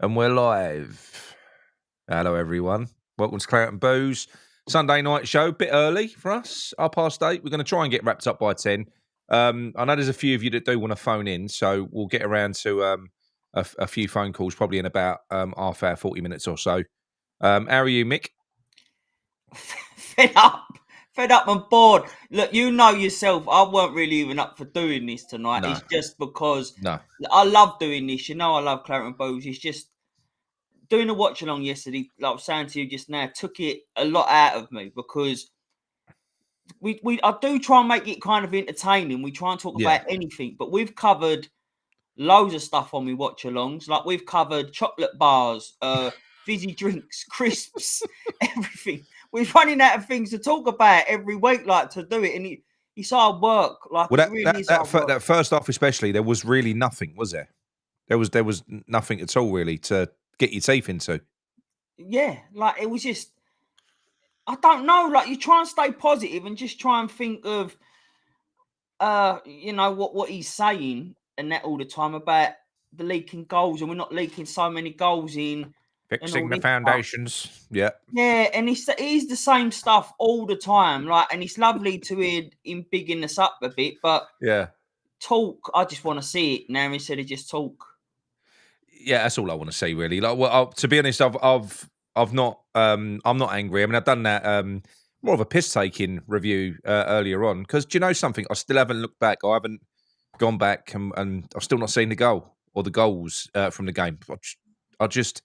And we're live. Hello, everyone. Welcome to Claret and Booze. Sunday night show, bit early for us, 8:30. We're going to try and get wrapped up by 10. I know there's a few of you that do want to phone in, so we'll get around to a few phone calls probably in about half hour, 40 minutes or so. How are you, Mick? Fed up and bored. Look, you know yourself, I weren't really even up for doing this tonight. No. It's just because No. I love doing this. You know I love Claret and Booze. It's just doing a watch along yesterday, like I was saying to you just now, took it a lot out of me because I do try and make it kind of entertaining. We try and talk about anything, but we've covered loads of stuff on me watch alongs. Like we've covered chocolate bars, fizzy drinks, crisps, everything. We're running out of things to talk about every week, like to do it, and it's hard work. Like Well, it really is hard work. that first half especially, there was really nothing, was there? There was nothing at all really to get your teeth into. Yeah, like it was just, I don't know. Like you try and stay positive and just try and think of, what he's saying and that all the time about the leaking goals, and we're not leaking so many goals in. Fixing the foundations. Yeah. Yeah, and he's the same stuff all the time. Like, and it's lovely to hear him bigging us up a bit, but talk, I just want to see it now instead of just talk. Yeah, that's all I want to say, really. Like, well, to be honest, I've not, I'm not angry. I mean, I've done that more of a piss taking review earlier on because do you know something? I still haven't looked back. I haven't gone back and I've still not seen the goal or the goals from the game. I just,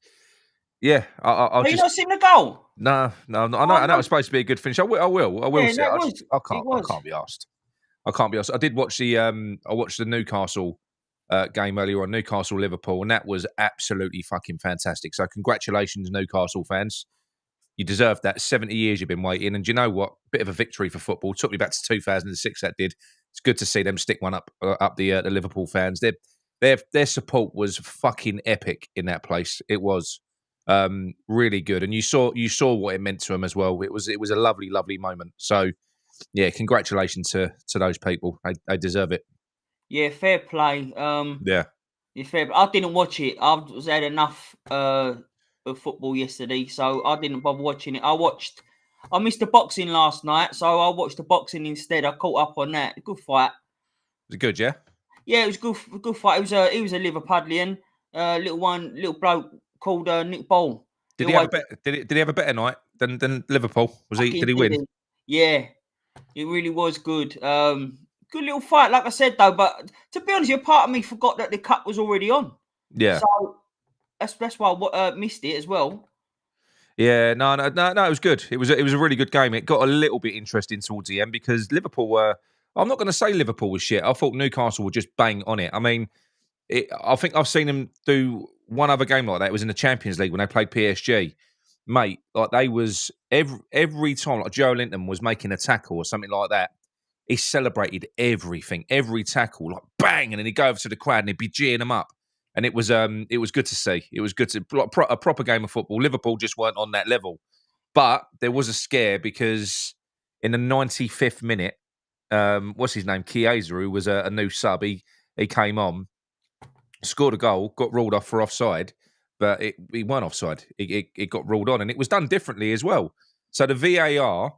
yeah, I'll Have you just not seen the goal? no. I know it's supposed to be a good finish. I will Yeah, see it. I can't be asked. I can't be asked. I did watch I watched the Newcastle game earlier on, Newcastle Liverpool, and that was absolutely fucking fantastic. So congratulations, Newcastle fans. You deserve that. 70 years you've been waiting, and do you know what? Bit of a victory for football. Took me back to 2006. That did. It's good to see them stick one up the Liverpool fans. Their support was fucking epic in that place. It was really good, and you saw what it meant to them as well. It was a lovely moment. So yeah, congratulations to those people. They deserve it. Yeah, fair play. Yeah. Yeah, fair. I didn't watch it. I was had enough of football yesterday, so I didn't bother watching it. I missed the boxing last night, so I watched the boxing instead. I caught up on that. Good fight. Was it good, yeah? Yeah, it was good fight. He was a Liverpudlian, little bloke called Nick Ball. Did he have a bet? Did he have a better night than Liverpool? Did he win? Yeah, it really was good. Good little fight, like I said though. But to be honest, part of me forgot that the cup was already on. Yeah. So that's why I missed it as well. Yeah, no, it was good. It was a really good game. It got a little bit interesting towards the end because Liverpool were. I'm not going to say Liverpool was shit. I thought Newcastle were just bang on it. I mean, I think I've seen them do one other game like that. It was in the Champions League when they played PSG, mate. Like they was every time like Joe Linton was making a tackle or something like that. He celebrated everything, every tackle, like bang, and then he'd go over to the crowd and he'd be geeing them up. And it was good to see. It was good to a proper game of football. Liverpool just weren't on that level, but there was a scare because in the 95th minute, what's his name? Chiesa, who was a new sub, he came on, scored a goal, got ruled off for offside, but he weren't offside. It got ruled on, and it was done differently as well. So the VAR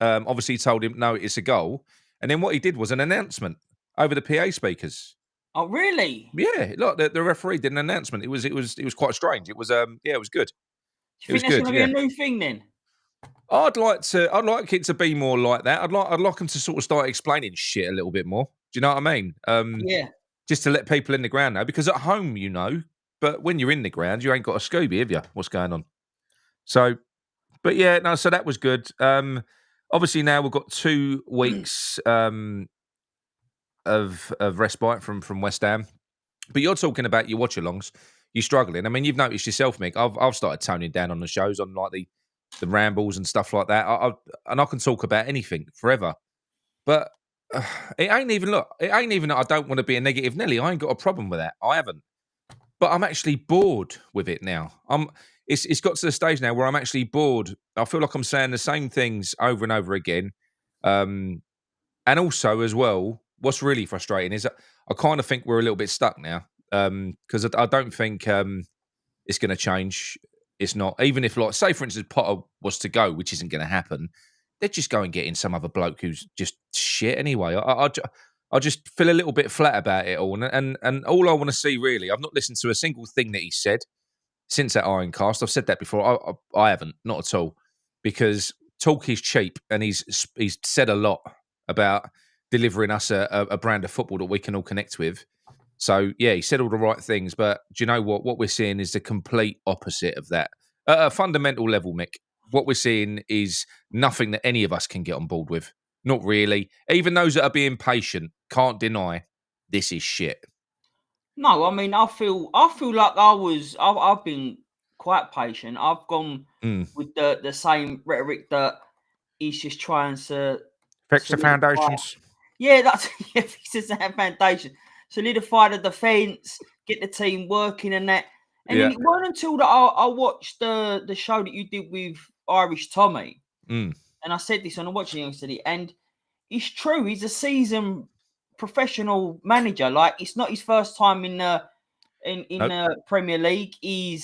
obviously told him no, it's a goal, and then what he did was an announcement over the PA speakers. Oh, really? Yeah, look, the referee did an announcement. It was quite strange. It was it was good. Do you think that's going to be a new thing then? I'd like it to be more like that. I'd like them to sort of start explaining shit a little bit more. Do you know what I mean? Yeah. Just to let people in the ground know, because at home you know, but when you're in the ground, you ain't got a Scooby, have you? What's going on? So, but yeah, no. So that was good. Obviously now we've got 2 weeks of respite from West Ham. But you're talking about your watch-alongs. You're struggling. I mean, you've noticed yourself, Mick. I've started toning down on the shows, on like the rambles and stuff like that. I can talk about anything forever. But it ain't even that I don't want to be a negative Nelly. I ain't got a problem with that. I haven't. But I'm actually bored with it now. It's got to the stage now where I'm actually bored. I feel like I'm saying the same things over and over again. And also as well, what's really frustrating is that I kind of think we're a little bit stuck now because I don't think it's going to change. It's not. Even if, like, say, for instance, Potter was to go, which isn't going to happen, they'd just go and get in some other bloke who's just shit anyway. I just feel a little bit flat about it all. And all I want to see, really, I've not listened to a single thing that he said since that Ironcast. I've said that before. I haven't, not at all, because talk is cheap, and he's said a lot about delivering us a brand of football that we can all connect with. So yeah, he said all the right things, but do you know what? What we're seeing is the complete opposite of that. At a fundamental level, Mick, what we're seeing is nothing that any of us can get on board with. Not really. Even those that are being patient can't deny this is shit. No, I mean, I feel like I've been quite patient. I've gone with the same rhetoric that he's just trying to Fix the foundations. Yeah, that's fix the foundation, solidify the defence, get the team working, and that. And then it wasn't until that I watched the show that you did with Irish Tommy, and I said this on watching yesterday, and it's true. He's a seasoned professional manager. Like, it's not his first time in the Premier League. He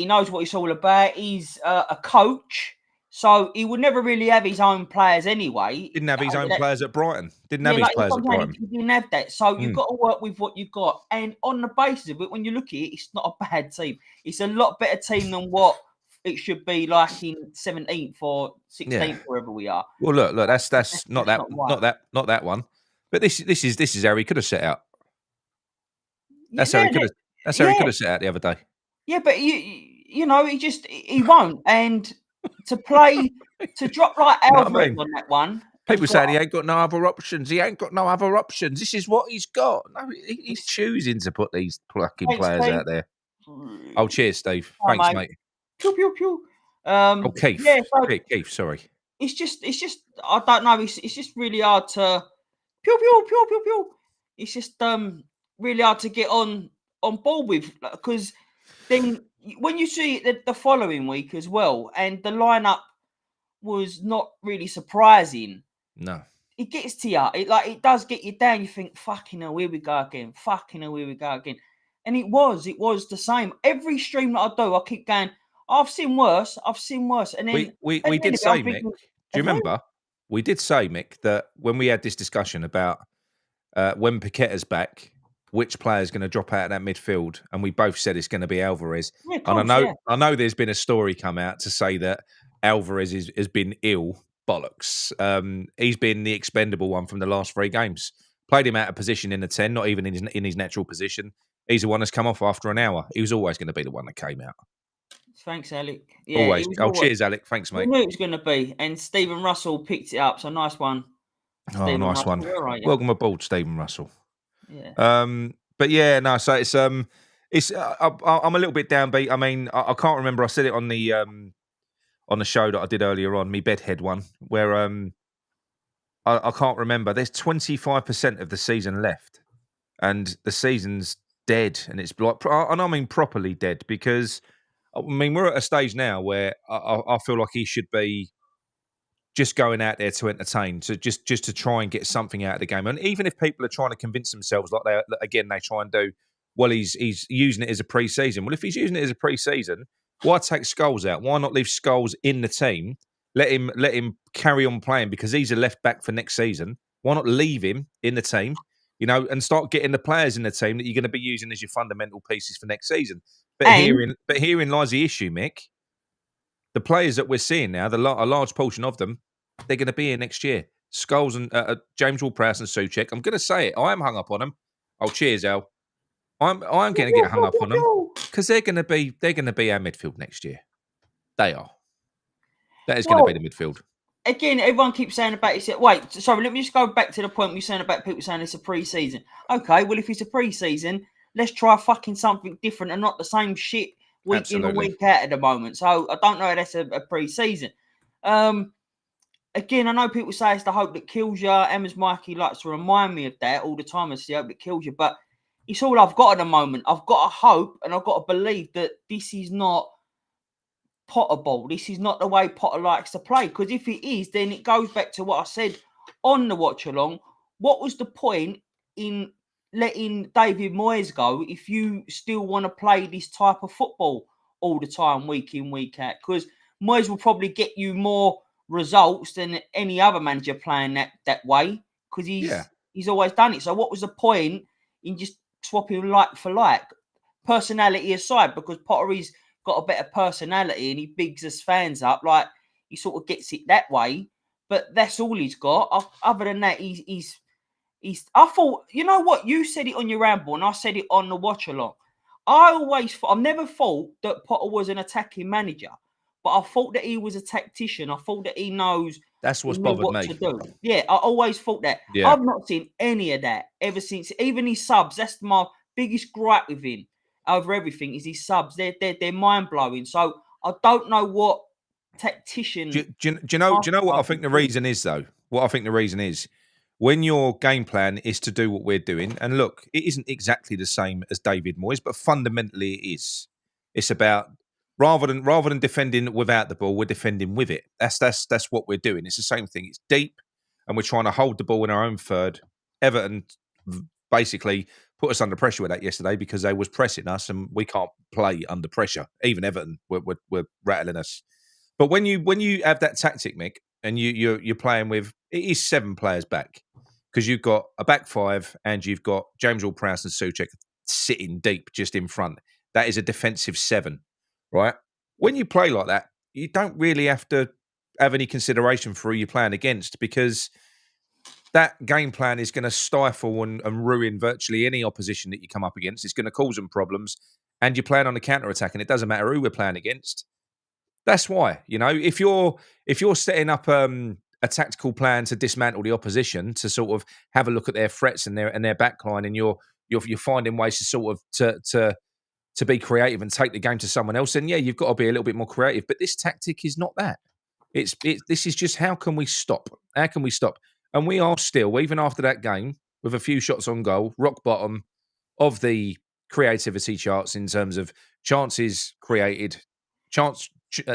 knows what it's all about. He's a coach, so he would never really have his own players anyway. Didn't have his own players at Brighton. Didn't have his players at Brighton. He didn't have that. So you've got to work with what you've got. And on the basis of it, when you look at it, it's not a bad team. It's a lot better team than what it should be like in 17th or 16th, wherever we are. Well, look, that's not that one. But this is how he could have set out. That's how he could have set out the other day. Yeah, but you know, he won't. And to drop like Alvarez on that one. People saying he ain't got no other options. He ain't got no other options. This is what he's got. No, he's choosing to put these plucking players out there. Oh, cheers, Steve. Thanks, mate. Pew, pew, pew. Keith. Yeah, so Keith, sorry. It's just I don't know. It's just really hard to pew pew pew pew pew. It's just really hard to get on board with, because then when you see it the following week as well, and the lineup was not really surprising. No, it gets to you. It does get you down. You think, fucking hell, here we go again. Fucking hell, here we go again. And it was the same. Every stream that I do, I keep going, I've seen worse. And then we did say, Mick. Do you remember? We did say, Mick, that when we had this discussion about when Paqueta's back, which player is going to drop out of that midfield, and we both said it's going to be Alvarez. Yeah, course, and I know there's been a story come out to say that Alvarez has been ill. Bollocks. He's been the expendable one from the last 3 games. Played him out of position in the 10, not even in his natural position. He's the one that's come off after an hour. He was always going to be the one that came out. Thanks, Alec. Yeah, always. Cheers, Alec. Thanks, mate. We knew it was going to be. And Stephen Russell picked it up. So nice one. Stephen nice Russell. One. Welcome aboard, Stephen Russell. Yeah. But yeah, no. So it's I'm a little bit downbeat. I mean, I can't remember. I said it on the show that I did earlier on, me bedhead one, where I can't remember. There's 25% of the season left, and the season's dead, and it's like, and I mean properly dead, because I mean we're at a stage now where I feel like he should be just going out there to entertain, to just to try and get something out of the game. And even if people are trying to convince themselves, like they try and do, well, he's using it as a pre-season. Well, if he's using it as a pre-season, why take Scholes out? Why not leave Scholes in the team? Let him carry on playing, because he's a left back for next season. Why not leave him in the team, and start getting the players in the team that you're going to be using as your fundamental pieces for next season? But herein lies the issue, Mick. The players that we're seeing now, a large portion of them, they're going to be here next year. Scholes and James Ward-Prowse and Souček. I'm going to say it. I am hung up on them. Oh, cheers, Al. I'm going to get hung up on them, because they're going to be our midfield next year. They are. That is going to be the midfield. Again, everyone keeps saying about it. Wait, sorry, let me just go back to the point you're saying about people saying it's a pre-season. Okay, well, if it's a pre-season, let's try fucking something different and not the same shit week in and week out at the moment. So I don't know if that's a pre-season. Again, I know people say it's the hope that kills you. Emma's Mikey likes to remind me of that all the time. It's the hope that kills you. But it's all I've got at the moment. I've got to hope and I've got to believe that this is not Potter ball. This is not the way Potter likes to play. Because if it is, then it goes back to what I said on the watch along. What was the point in letting David Moyes go if you still want to play this type of football all the time, week in, week out? Because Moyes will probably get you more results than any other manager playing that way, because he's always done it. So what was the point in just swapping like for like? Personality aside, because Pottery's got a better personality and he bigs his fans up, like he sort of gets it that way. But that's all he's got. Other than that, he's. I thought, you know what? You said it on your ramble, and I said it on the watch along. I've never thought that Potter was an attacking manager, but I thought that he was a tactician. I thought that he knows. That's what's He knew bothered what me. to do. Yeah, I always thought that. Yeah. I've not seen any of that ever since. Even his subs. That's my biggest gripe with him over everything. Is his subs? They're mind blowing. So I don't know what tactician. Do you know what I think the reason is, though? What I think the reason is, when your game plan is to do what we're doing, and look, it isn't exactly the same as David Moyes, but fundamentally it is. It's about rather than defending without the ball, we're defending with it. That's what we're doing. It's the same thing. It's deep, and we're trying to hold the ball in our own third. Everton basically put us under pressure with that yesterday because they was pressing us, and we can't play under pressure. Even Everton were rattling us. But when you have that tactic, Mick, and you're playing with, it is 7 players back, because you've got a back 5 and you've got James Ward-Prowse and Souček sitting deep just in front. That is a defensive 7, right? When you play like that, you don't really have to have any consideration for who you're playing against, because that game plan is going to stifle and ruin virtually any opposition that you come up against. It's going to cause them problems, and you're playing on the counter-attack, and it doesn't matter who we're playing against. That's why, if you're setting up a tactical plan to dismantle the opposition, to sort of have a look at their threats and their backline, and you're finding ways to sort of to be creative and take the game to someone else, then yeah, you've got to be a little bit more creative. But this tactic is not that. This is just, how can we stop? How can we stop? And we are still, even after that game, with a few shots on goal, rock bottom of the creativity charts in terms of chances created,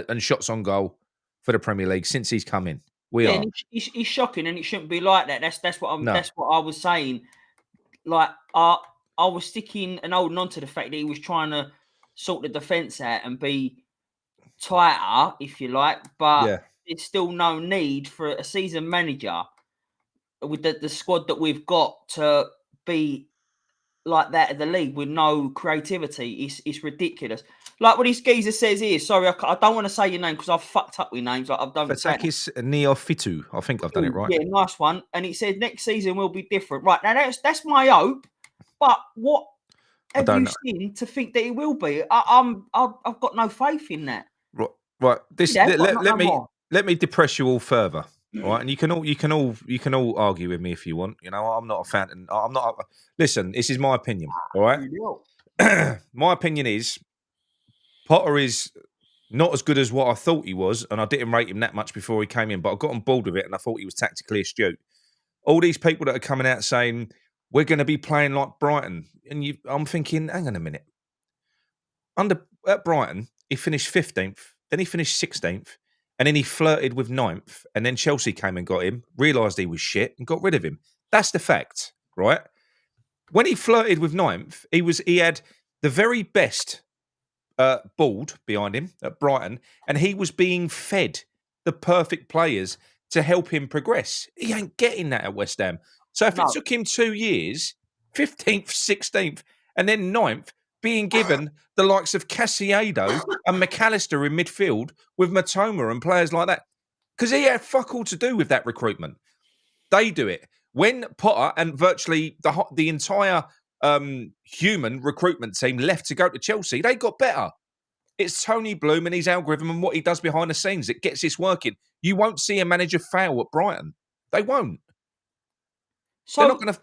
and shots on goal for the Premier League since he's come in. And it's shocking, and it shouldn't be like that. That's what I was saying. Like I was sticking and holding on to the fact that he was trying to sort the defence out and be tighter, if you like. But there's still no need for a seasoned manager with the squad that we've got to be like that of the league with no creativity. It's ridiculous. Like what this geezer says here. Sorry, I don't want to say your name because I've fucked up with names. I've done Fatakis Neophytou. I think I've done it right. Yeah, nice one. And it said next season will be different. Right, now that's my hope. But what have you seen to think that it will be? I've got no faith in that. Right. Let me depress you all further. Right, and you can all argue with me if you want. I'm not a fan. I'm not. Listen, this is my opinion. All right. My opinion is Potter is not as good as what I thought he was, and I didn't rate him that much before he came in. But I got on board with it, and I thought he was tactically astute. All these people that are coming out saying we're going to be playing like Brighton, and I'm thinking, hang on a minute. At Brighton, he finished 15th, then he finished 16th. And then he flirted with 9th, and then Chelsea came and got him, realised he was shit, and got rid of him. That's the fact, right? When he flirted with 9th, he had the very best board behind him at Brighton, and he was being fed the perfect players to help him progress. He ain't getting that at West Ham. So if it took him 2 years, 15th, 16th, and then 9th, being given the likes of Casiedo and McAllister in midfield with Matoma and players like that, because he had fuck all to do with that recruitment. They do it. When Potter and virtually the entire human recruitment team left to go to Chelsea, they got better. It's Tony Bloom and his algorithm and what he does behind the scenes that gets this working. You won't see a manager fail at Brighton. They won't. So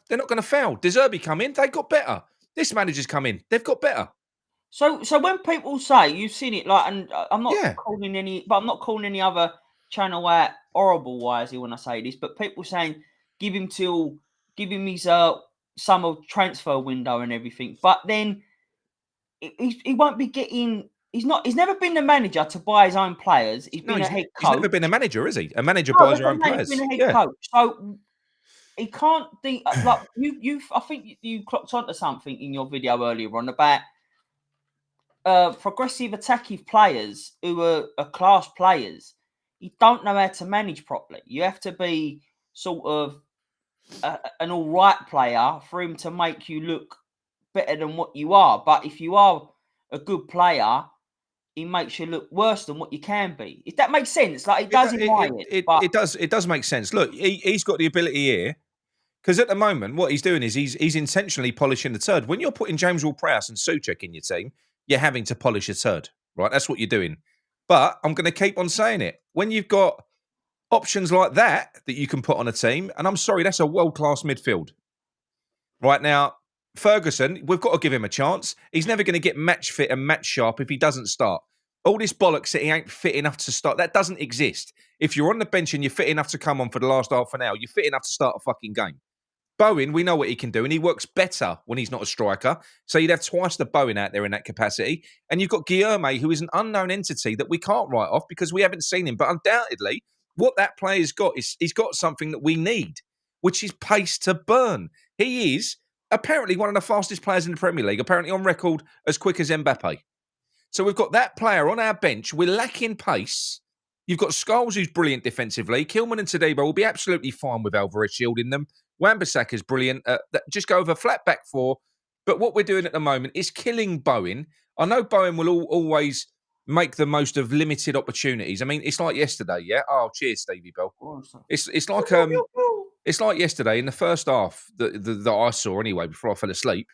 they're not gonna fail. De Zerbi come in, they got better. This manager's come in, they've got better. So when people say you've seen it, like, and I'm not calling any other channel out horrible wisely when I say this, but people saying give him his summer transfer window and everything, but then he won't be getting. He's never been the manager to buy his own players. He's been a head coach. He's never been a manager, is he? A manager buys your own players. He's been a head coach. So he can't think like you. I think you clocked onto something in your video earlier on about progressive attacking players who are class players. You don't know how to manage properly. You have to be sort of an all right player for him to make you look better than what you are. But if you are a good player, he makes you look worse than what you can be. If that makes sense, like it does in my head. But It does make sense. Look, he's got the ability here because at the moment, what he's doing is he's intentionally polishing the turd. When you're putting James Ward-Prowse and Souček in your team, you're having to polish a turd, right? That's what you're doing. But I'm going to keep on saying it. When you've got options like that you can put on a team, and I'm sorry, that's a world-class midfield. Right now, Ferguson, we've got to give him a chance. He's never going to get match fit and match sharp if he doesn't start. All this bollocks that he ain't fit enough to start, that doesn't exist. If you're on the bench and you're fit enough to come on for the last half an hour, you're fit enough to start a fucking game. Bowen, we know what he can do, and he works better when he's not a striker. So you'd have twice the Bowen out there in that capacity. And you've got Guilherme, who is an unknown entity that we can't write off because we haven't seen him. But undoubtedly, what that player's got is he's got something that we need, which is pace to burn. He is apparently one of the fastest players in the Premier League, apparently on record as quick as Mbappe. So we've got that player on our bench. We're lacking pace. You've got Scholes, who's brilliant defensively. Kilman and Tadebo will be absolutely fine with Alvarez shielding them. Wan-Bissaka's brilliant. Just go over flat back four. But what we're doing at the moment is killing Bowen. I know Bowen will always make the most of limited opportunities. I mean, it's like yesterday, yeah? Oh, cheers, Stevie Bell. It's like yesterday in the first half that I saw anyway before I fell asleep.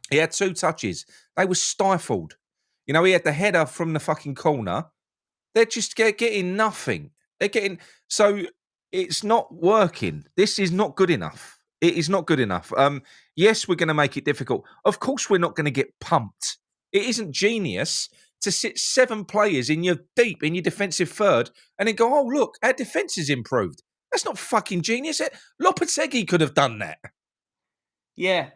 He had 2 touches. They were stifled. You know, he had the header from the fucking corner. They're just getting nothing. They're getting... So it's not working. This is not good enough. It is not good enough. Yes, we're going to make it difficult. Of course, we're not going to get pumped. It isn't genius to sit 7 players in your defensive third and then go, oh, look, our defence has improved. That's not fucking genius. Lopetegui could have done that. Yeah.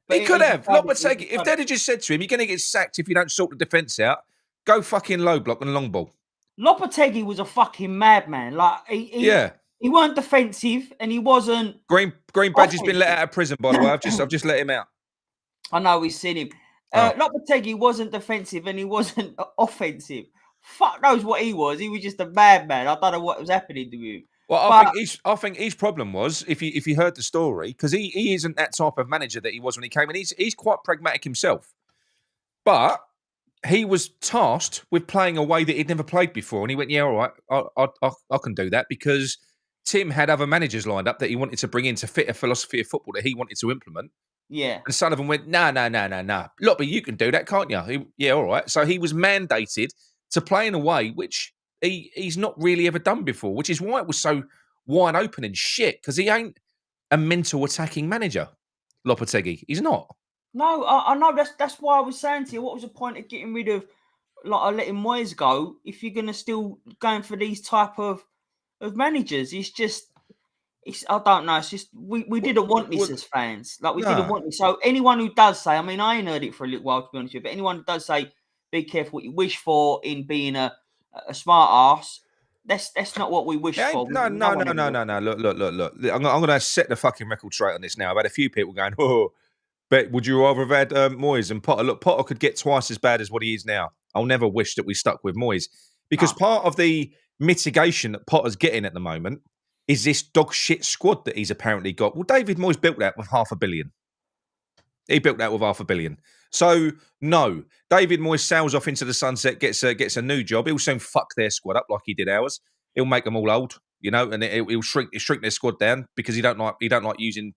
But he could have. Lopetegui, if they'd have just said to him, you're going to get sacked if you don't sort the defence out, go fucking low block and long ball. Lopetegui was a fucking madman. Like, he weren't defensive and he wasn't... Green Badge has been let out of prison, by the way. I've just let him out. I know, we've seen him. Lopetegui wasn't defensive and he wasn't offensive. Fuck knows what he was. He was just a madman. I don't know what was happening to him. Well, I think his problem was, if you heard the story, because he isn't that type of manager that he was when he came in. He's quite pragmatic himself. But he was tasked with playing a way that he'd never played before. And he went, yeah, all right, I can do that, because Tim had other managers lined up that he wanted to bring in to fit a philosophy of football that he wanted to implement. Yeah. And some of them went, no. Look, but you can do that, can't you? Yeah, all right. So he was mandated to play in a way which he's not really ever done before, which is why it was so wide open and shit, because he ain't a mental attacking manager, Lopetegui. He's not. No, I know. That's why I was saying to you, what was the point of getting rid of, like, letting Moyes go if you're going to still going for these type of managers? I don't know. It's just we didn't want this as fans. Like, we didn't want this. So anyone who does say, I mean, I ain't heard it for a little while, to be honest with you, but anyone who does say, be careful what you wish for in being a smart ass, that's not what we wish for. No. Look. I'm going to set the fucking record straight on this now. I've had a few people going, oh, but would you rather have had Moyes and Potter? Look, Potter could get twice as bad as what he is now. I'll never wish that we stuck with Moyes, because part of the mitigation that Potter's getting at the moment is this dog shit squad that he's apparently got. Well, David Moyes built that with $500 million. He built that with $500 million. So, no, David Moyes sails off into the sunset, gets a new job. He'll soon fuck their squad up like he did ours. He'll make them all old, you know, and he'll shrink their squad down, because he don't like using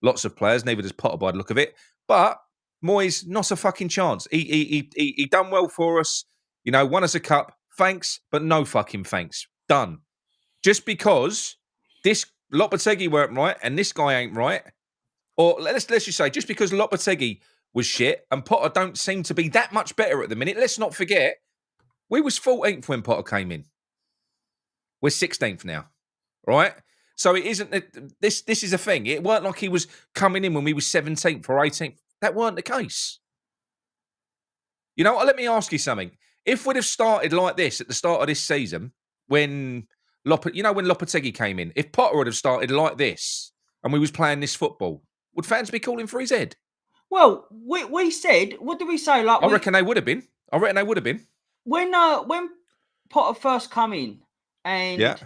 lots of players. Neither does Potter by the look of it. But Moyes, not a fucking chance. He done well for us, you know, won us a cup. Thanks, but no fucking thanks. Done. Just because this Lopetegui weren't right and this guy ain't right, or let's just say, just because Lopetegui was shit and Potter don't seem to be that much better at the minute, let's not forget, we was 14th when Potter came in. We're 16th now, right? So it isn't this is a thing. It weren't like he was coming in when we were 17th or 18th. That weren't the case. You know what? Let me ask you something. If we'd have started like this at the start of this season, when You know when Lopetegui came in, if Potter would have started like this and we was playing this football, would fans be calling for his head? Well, we said, what did we say? Like I reckon they would have been. I reckon they would have been. when Potter first come in, Yeah.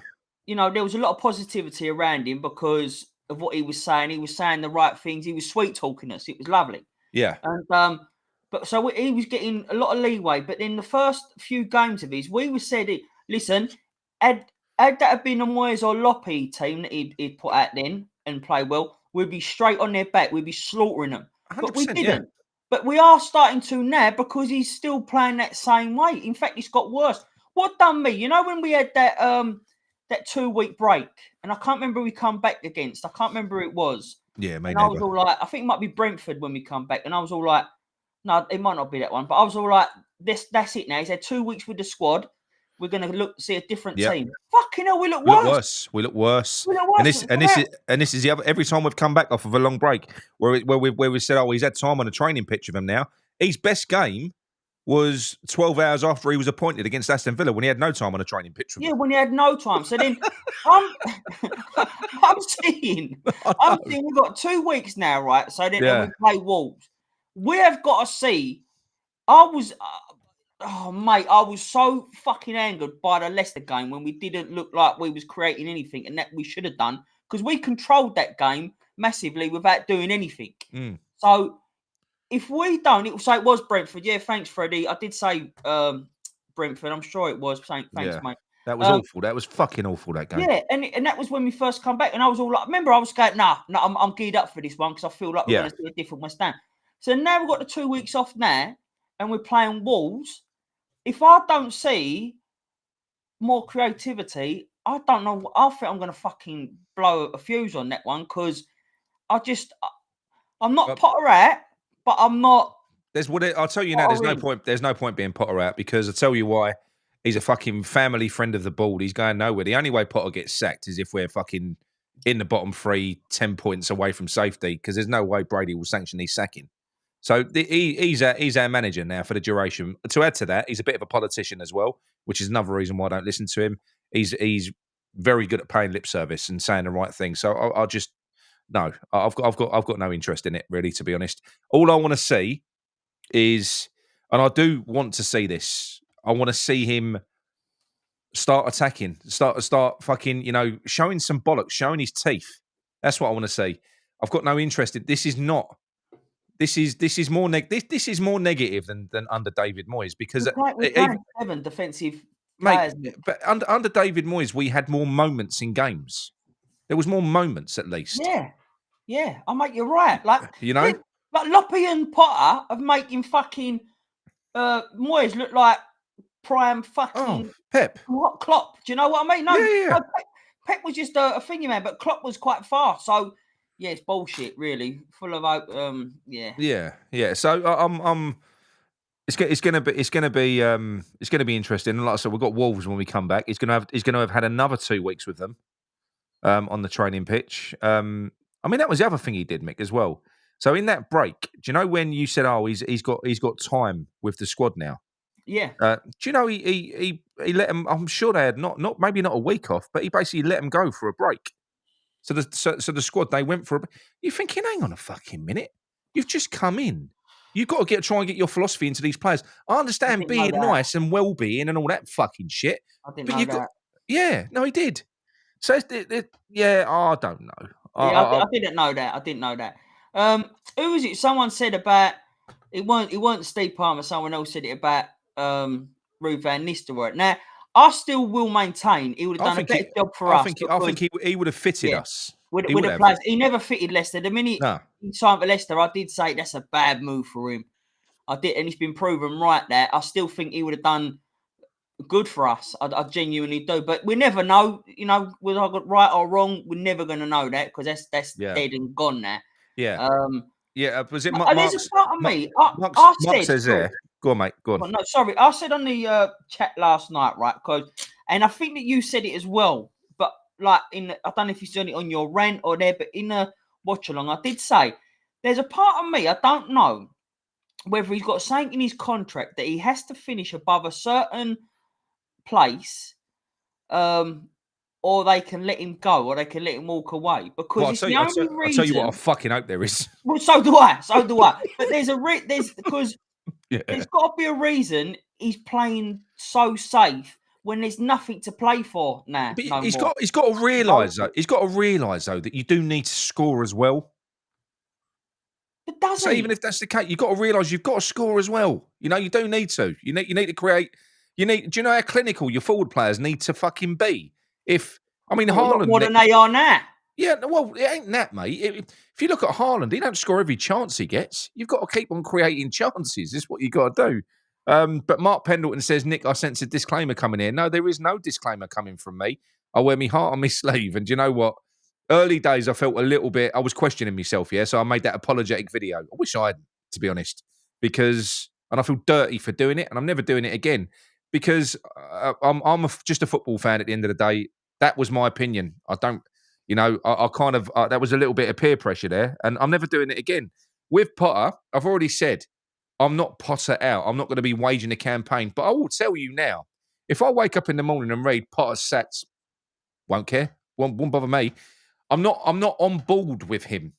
and there was a lot of positivity around him because of what he was saying. He was saying the right things. He was sweet talking us. It was lovely. Yeah. And but so he was getting a lot of leeway. But in the first few games of his, we were said, listen, had that have been a Moyes or Loppe team that he'd put out then and play well, we'd be straight on their back. We'd be slaughtering them. But we 100%, didn't. yeah. But we are starting to now because he's still playing that same way. In fact, it's got worse. What done me? When we had that 2-week break, and I can't remember who we come back against. I can't remember who it was. Yeah, me And I was neither. all like, I think it might be Brentford when we come back. And I was all like, no, it might not be that one. But I was all like, that's it now. He's had 2 weeks with the squad. We're going to see a different team. Fucking hell, we look worse. We look worse. We look worse. And this is the other. Every time we've come back off of a long break, where we said, oh, he's had time on a training pitch with him now. His best game was 12 hours after he was appointed against Aston Villa when he had no time on a training pitch with him. Yeah, when he had no time. So then I'm seeing we've got 2 weeks now, right? So then we play Wolves. We have got to see. Mate, I was so fucking angered by the Leicester game when we didn't look like we was creating anything, and that we should have done because we controlled that game massively without doing anything. So if we don't, it was Brentford. Yeah, thanks, Freddie. I did say Brentford. I'm sure it was. Thanks, mate. That was awful. That was fucking awful, that game. Yeah, and that was when we first come back, and I was all like, remember, I was going, no, I'm geared up for this one because I feel like we're going to see a different West Ham. So now we've got the 2 weeks off now, and we're playing Wolves. If I don't see more creativity, I don't know. I think I'm going to fucking blow a fuse on that one because I'm not Potter out, but I'm not. I'll tell you now. There's no point. There's no point being Potter out because I'll tell you why. He's a fucking family friend of the board. He's going nowhere. The only way Potter gets sacked is if we're fucking in the bottom three, 10 points away from safety, because there's no way Brady will sanction his sacking. So he's our manager now for the duration. To add to that, he's a bit of a politician as well, which is another reason why I don't listen to him. He's very good at paying lip service and saying the right thing. So I'll just no. I've got no interest in it, really, to be honest. All I want to see is, and I do want to see this. I want to see him start attacking, start fucking, showing some bollocks, showing his teeth. That's what I want to see. I've got no interest in this. This is more negative than under David Moyes because we're playing 7 defensive players. Mate, but under David Moyes, we had more moments in games. There was more moments at least. Yeah. I make you right. Like like Loppe and Potter of making fucking Moyes look like prime fucking Pep. Klopp. Do you know what I mean? No, yeah. Pep was just a thingy man, but Klopp was quite fast. So yeah, it's bullshit, really. Full of hope. Yeah. So I'm. It's gonna be interesting. And like I said, we've got Wolves when we come back. He's gonna have had another 2 weeks with them on the training pitch. I mean, that was the other thing he did, Mick, as well. So in that break, do you know when you said, "Oh, he's got time with the squad now"? Yeah. Do you know he let him? I'm sure they had not maybe not a week off, but he basically let him go for a break. So the squad, they went for a. You're thinking, hang on a fucking minute, you've just come in. You've got to try and get your philosophy into these players. I understand being nice and well-being and all that fucking shit. I didn't know that. Yeah, no, he did. So I don't know. I didn't know that. I didn't know that. Who was it? Someone said about it weren't Steve Palmer. Someone else said it about Ruud van Nistelrooy. Now, I still will maintain he would have done a better job for us. I think he would have fitted us. With the players. He never fitted Leicester. The minute he signed for Leicester, I did say that's a bad move for him. I did, and it's been proven right there. I still think he would have done good for us. I genuinely do. But we never know, whether I got right or wrong. We're never going to know that because that's dead and gone now. Yeah. Was it there's a part of me. Mark says there. Go on, mate. Go on. No, sorry. I said on the chat last night, right? And I think that you said it as well. But I don't know if you've done it on your rant or there, but in a watch along, I did say there's a part of me. I don't know whether he's got something in his contract that he has to finish above a certain place or they can let him go, or they can let him walk away. Because Well, it's the only I'll tell you what, I reason. fucking hope there is. Well, so do I. So do I. But there's because Yeah. there's got to be a reason he's playing so safe when there's nothing to play for now. But No more. he's got to realise though. He's got to realise though that you do need to score as well. But does So even he? if that's the case, you've got to realise you've got to score as well. You know, you do need to. You need to create. You need. Do you know how clinical your forward players need to fucking be? If I mean Well, a lot more Haaland, than they are now. yeah, well, it ain't that, mate. If you look at Haaland, he don't score every chance he gets. You've got to keep on creating chances. This is what you got to do. But Mark Pendleton says, Nick, I sense a disclaimer coming here. No, there is no disclaimer coming from me. I wear my heart on my sleeve. And do you know what? Early days, I felt a little bit, I was questioning myself, yeah? So I made that apologetic video. I wish I hadn't, to be honest, and I feel dirty for doing it, and I'm never doing it again because just a football fan at the end of the day. That was my opinion. I don't, I kind of, that was a little bit of peer pressure there, and I'm never doing it again. With Potter, I've already said, I'm not Potter out. I'm not going to be waging a campaign, but I will tell you now, if I wake up in the morning and read Potter's stats, won't care, won't bother me. I'm not on board with him,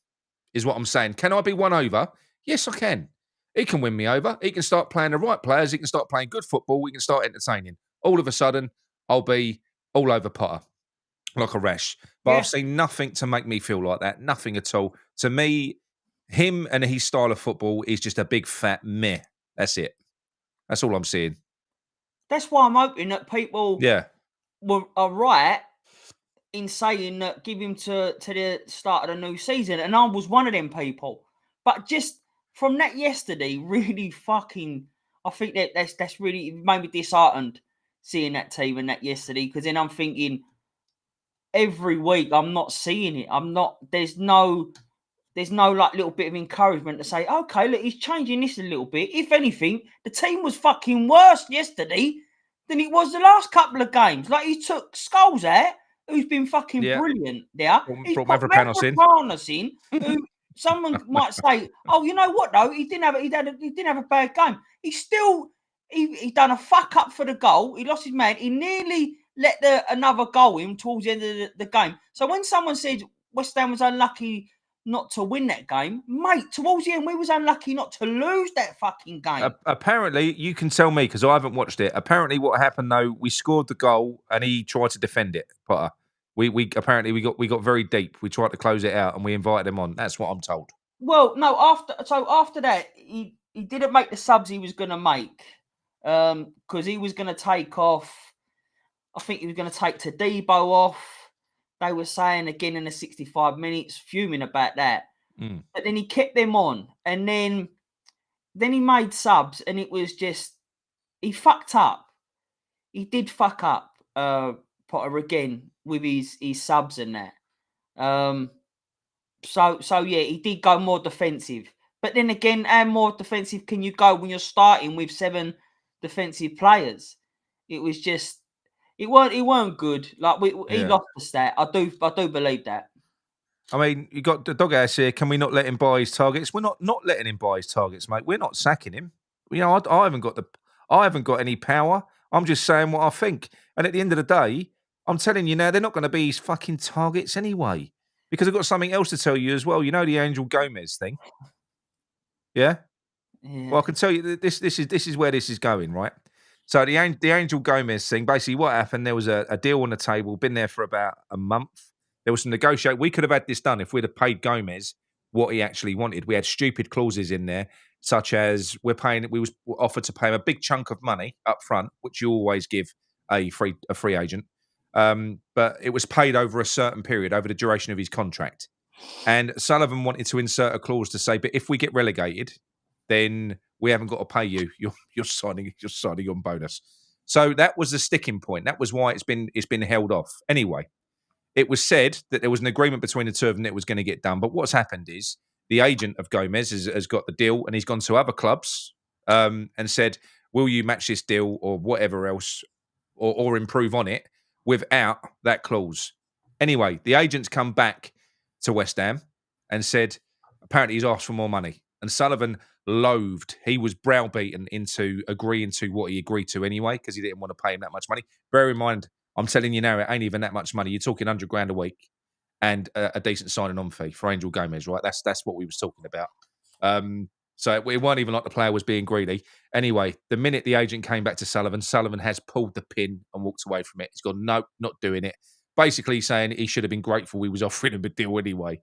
is what I'm saying. Can I be won over? Yes, I can. He can win me over. He can start playing the right players. He can start playing good football. We can start entertaining. All of a sudden, I'll be all over Potter like a rash. But Yeah. I've seen nothing to make me feel like that. Nothing at all. To me, him and his style of football is just a big fat meh. That's it. That's all I'm seeing. That's why I'm hoping that people Yeah. are right in saying that give him to the start of the new season. And I was one of them people. But just from that yesterday, really fucking, I think that's really made me disheartened seeing that team and that yesterday. Because then I'm thinking every week I'm not seeing it. There's no like little bit of encouragement to say, okay, look, he's changing this a little bit. If anything, the team was fucking worse yesterday than it was the last couple of games. Like he took Scholes out, who's been fucking brilliant there. He's Brought put Mavropanos in. Mavropanos in, who someone might say, oh, you know what though? He didn't have a bad game. He done a fuck up for the goal. He lost his man. He nearly let another goal in towards the end of the game. So when someone said West Ham was unlucky not to win that game, mate, towards the end, we was unlucky not to lose that fucking game. Apparently, you can tell me because I haven't watched it. Apparently, what happened though, we scored the goal and he tried to defend it. Potter, we apparently we got very deep. We tried to close it out and we invited him on. That's what I'm told. Well, no, after that, he didn't make the subs he was going to make because he was going to take off. I think he was going to take Tadibo off. They were saying again in the 65 minutes, fuming about that. But then he kept them on, and then he made subs, and it was just he fucked up. He did fuck up Potter again with his subs and that. So yeah, he did go more defensive. But then again, how more defensive can you go when you're starting with 7 defensive players? It was just it weren't good. Like he lost the stat. I do believe that. I mean, you got the doghouse here. Can we not let him buy his targets? We're not letting him buy his targets, mate. We're not sacking him. You know, I haven't got any power. I'm just saying what I think. And at the end of the day, I'm telling you now, they're not going to be his fucking targets anyway. Because I've got something else to tell you as well. You know the Angel Gomez thing, yeah? Yeah. Well, I can tell you that this is where this is going, right? So the Angel Gomez thing, basically what happened, there was a deal on the table, been there for about a month. There was some negotiate. We could have had this done if we'd have paid Gomez what he actually wanted. We had stupid clauses in there, such as we was offered to pay him a big chunk of money up front, which you always give a free agent. But it was paid over a certain period, over the duration of his contract. And Sullivan wanted to insert a clause to say, but if we get relegated, then we haven't got to pay you. You're signing on bonus. So that was the sticking point. That was why it's been held off. Anyway, it was said that there was an agreement between the two of them that it was going to get done. But what's happened is the agent of Gomez has got the deal and he's gone to other clubs and said, will you match this deal or whatever else or improve on it without that clause? Anyway, the agent's come back to West Ham and said, apparently he's asked for more money. And Sullivan loathed. He was browbeaten into agreeing to what he agreed to anyway because he didn't want to pay him that much money. Bear in mind, I'm telling you now, it ain't even that much money. You're talking 100 grand a week and a decent signing on fee for Angel Gomez, right? That's what we was talking about. So it weren't even like the player was being greedy. Anyway, the minute the agent came back to Sullivan, Sullivan has pulled the pin and walked away from it. He's gone, nope, not doing it. Basically saying he should have been grateful we was offering him a deal anyway.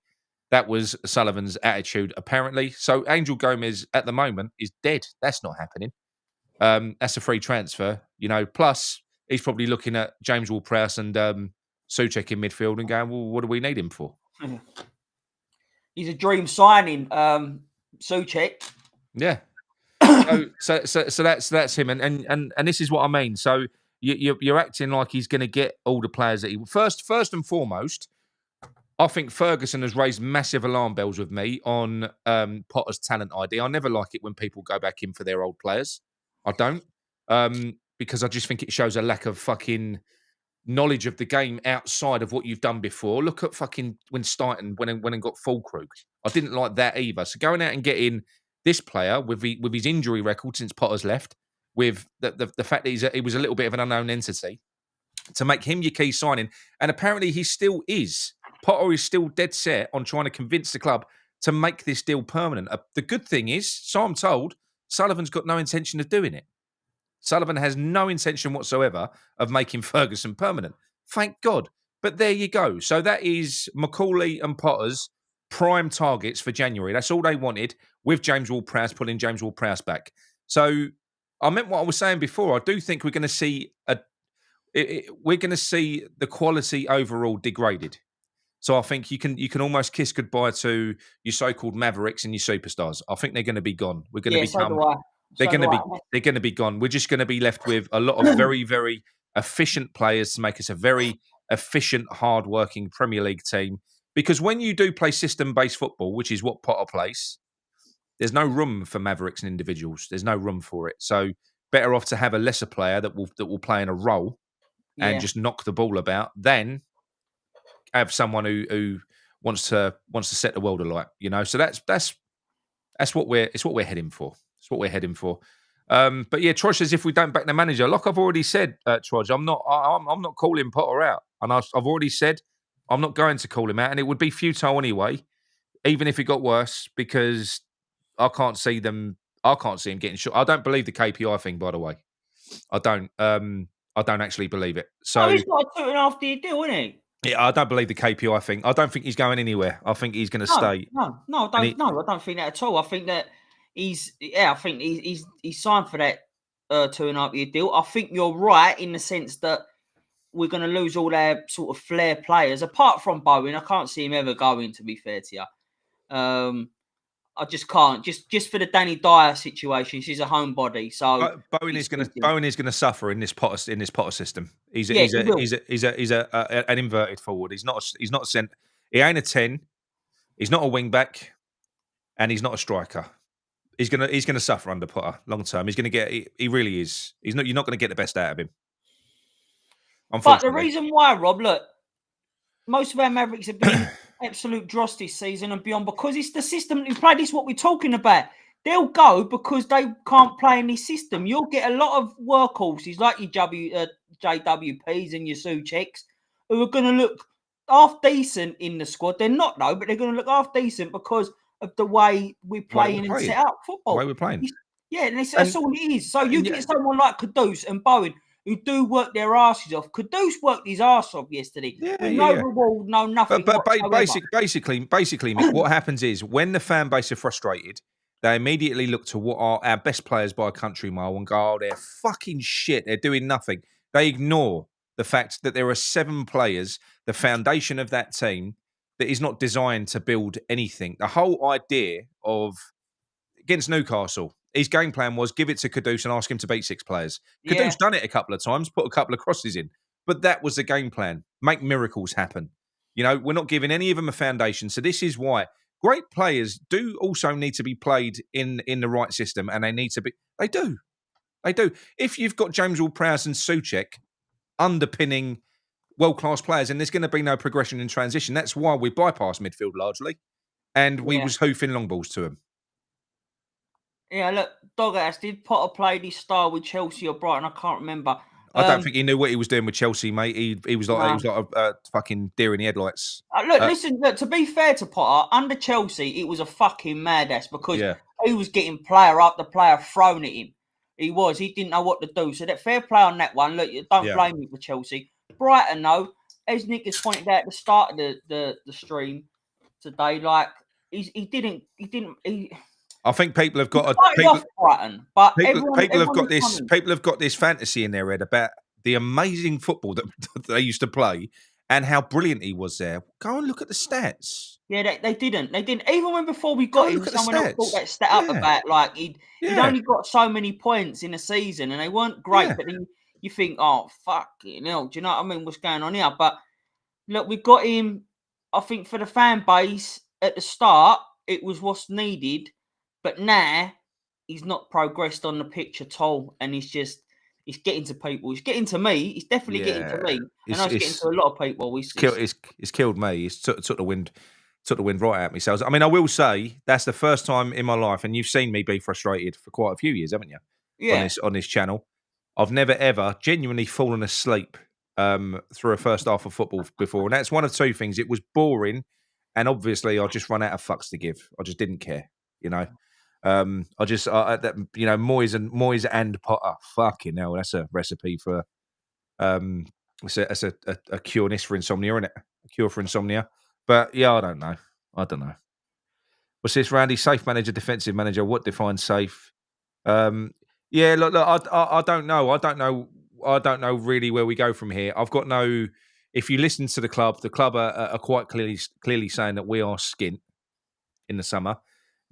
That was Sullivan's attitude, apparently. So Angel Gomez at the moment is dead. That's not happening. That's a free transfer, Plus, he's probably looking at James Ward-Prowse and Souček in midfield and going, well, what do we need him for? He's a dream signing, Souček. Yeah. So that's him, and this is what I mean. So you're acting like he's going to get all the players that he first and foremost. I think Ferguson has raised massive alarm bells with me on Potter's talent ID. I never like it when people go back in for their old players. I don't, because I just think it shows a lack of fucking knowledge of the game outside of what you've done before. Look at fucking when Stighton went and got Fulkrug. I didn't like that either. So going out and getting this player with his injury record since Potter's left, with the fact that he was a little bit of an unknown entity, to make him your key signing, and apparently he still is. Potter is still dead set on trying to convince the club to make this deal permanent. The good thing is, so I'm told, Sullivan's got no intention of doing it. Sullivan has no intention whatsoever of making Ferguson permanent. Thank God. But there you go. So that is Macaulay and Potter's prime targets for January. That's all they wanted, with James Ward-Prowse, pulling James Ward-Prowse back. So I meant what I was saying before. I do think we're going to see the quality overall degraded. So I think you can almost kiss goodbye to your so-called Mavericks and your superstars. I think they're going to be gone. We're going to become. So do I. They're going to be gone. We're just going to be left with a lot of very, very efficient players to make us a very efficient, hard-working Premier League team. Because when you do play system-based football, which is what Potter plays, there's no room for Mavericks and individuals. There's no room for it. So better off to have a lesser player that will play in a role and just knock the ball about than have someone who wants to set the world alight. So that's what we're heading for. It's what we're heading for. But yeah, Troj says if we don't back the manager, like I've already said, Troj, I'm not calling Potter out, and I've already said I'm not going to call him out, and it would be futile anyway, even if it got worse, because I can't see him getting shot. I don't believe the KPI thing, by the way. I don't actually believe it. So he's got a 2.5-year deal, isn't he? Yeah, I don't believe the KPI thing. I don't think he's going anywhere. I think he's going to stay. No, I don't think that at all. I think that he's signed for that 2.5-year deal. I think you're right in the sense that we're going to lose all their sort of flair players. Apart from Bowen, I can't see him ever going, to be fair to you. I just can't. Just for the Danny Dyer situation, she's a homebody. So Bowen is going to suffer in this Potter system. He's an inverted forward. He's not a centre. He ain't a 10. He's not a wing back, and he's not a striker. He's gonna suffer under Potter long term. He's gonna get. He really is. You're not going to get the best out of him. But the reason why, Rob, look, most of our Mavericks have been absolute dross this season and beyond because it's the system that we play. This is what we're talking about. They'll go because they can't play in this system. You'll get a lot of workhorses like your JWPs and your Součeks who are going to look half decent in the squad. They're not, though, but they're going to look half decent because of the way we're playing and set up football. The way we're playing. And that's all it is. So you get someone like Kudus and Bowen who do work their asses off. Kudus worked his arse off yesterday. No reward, no nothing. But basically, Mick, what happens is when the fan base are frustrated, they immediately look to what are our best players by a country mile and go, oh, they're fucking shit. They're doing nothing. They ignore the fact that there are 7 players, the foundation of that team, that is not designed to build anything. The whole idea of against Newcastle, his game plan was give it to Kudus and ask him to beat 6 players. Kudus done it a couple of times, put a couple of crosses in. But that was the game plan. Make miracles happen. We're not giving any of them a foundation. So this is why great players do also need to be played in the right system, and they need to be. They do. If you've got James Ward-Prowse and Souček underpinning world-class players, and there's going to be no progression in transition. That's why we bypassed midfield largely, and we was hoofing long balls to them. Yeah, look, Dog Ass, did Potter play this style with Chelsea or Brighton? I can't remember. I don't think he knew what he was doing with Chelsea, mate. He was like a fucking deer in the headlights. Look. To be fair to Potter, under Chelsea, it was a fucking madass because Yeah. he was getting player after player thrown at him. He was. He didn't know what to do. So that fair play on that one. Look, you don't blame me for Chelsea. Brighton, though, as Nick has pointed out at the start of the stream today, like he didn't. I think people have got off Brighton, but people have got this fantasy in their head about the amazing football that they used to play and how brilliant he was there. Go and look at the stats. Yeah, they didn't. They didn't. Even when before we got him, someone else brought that stat up about like he'd only got so many points in a season, and they weren't great. But then you think, oh fucking hell, do you know what I mean? What's going on here? But look, we got him. I think for the fan base at the start, it was what's needed, but now he's not progressed on the pitch at all, and he's getting to people. He's getting to me. He's definitely getting to me. And he's getting to a lot of people. It's killed me. It's took the wind right out of me. So I mean, I will say that's the first time in my life, and you've seen me be frustrated for quite a few years, haven't you? Yeah. On this channel, I've never ever genuinely fallen asleep through a first half of football before, and that's one of two things. It was boring, and obviously I just run out of fucks to give. I just didn't care, you know. Moyes and Potter. Fucking hell, that's a recipe for it's a cure for insomnia, isn't it? A cure for insomnia. But yeah, I don't know. What's this, Randy? Safe manager, defensive manager. What defines safe? Yeah, look, I don't know. I don't know really where we go from here. I've got no. If you listen to the club are quite clearly saying that we are skint in the summer.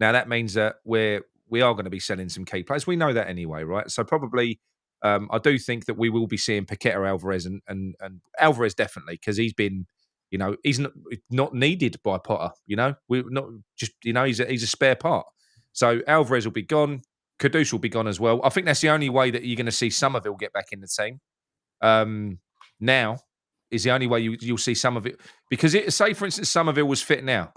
Now that means that we are going to be selling some key players. We know that anyway, right? So probably, I do think that we will be seeing Paqueta, Alvarez, and Alvarez definitely, because he's been, you know, he's not needed by Potter. You know, we're not just, you know, he's a spare part. So Alvarez will be gone. Kudus will be gone as well. I think that's the only way that you're going to see Somerville get back in the team. Now is the only way you'll see some of it, because say for instance Somerville was fit now.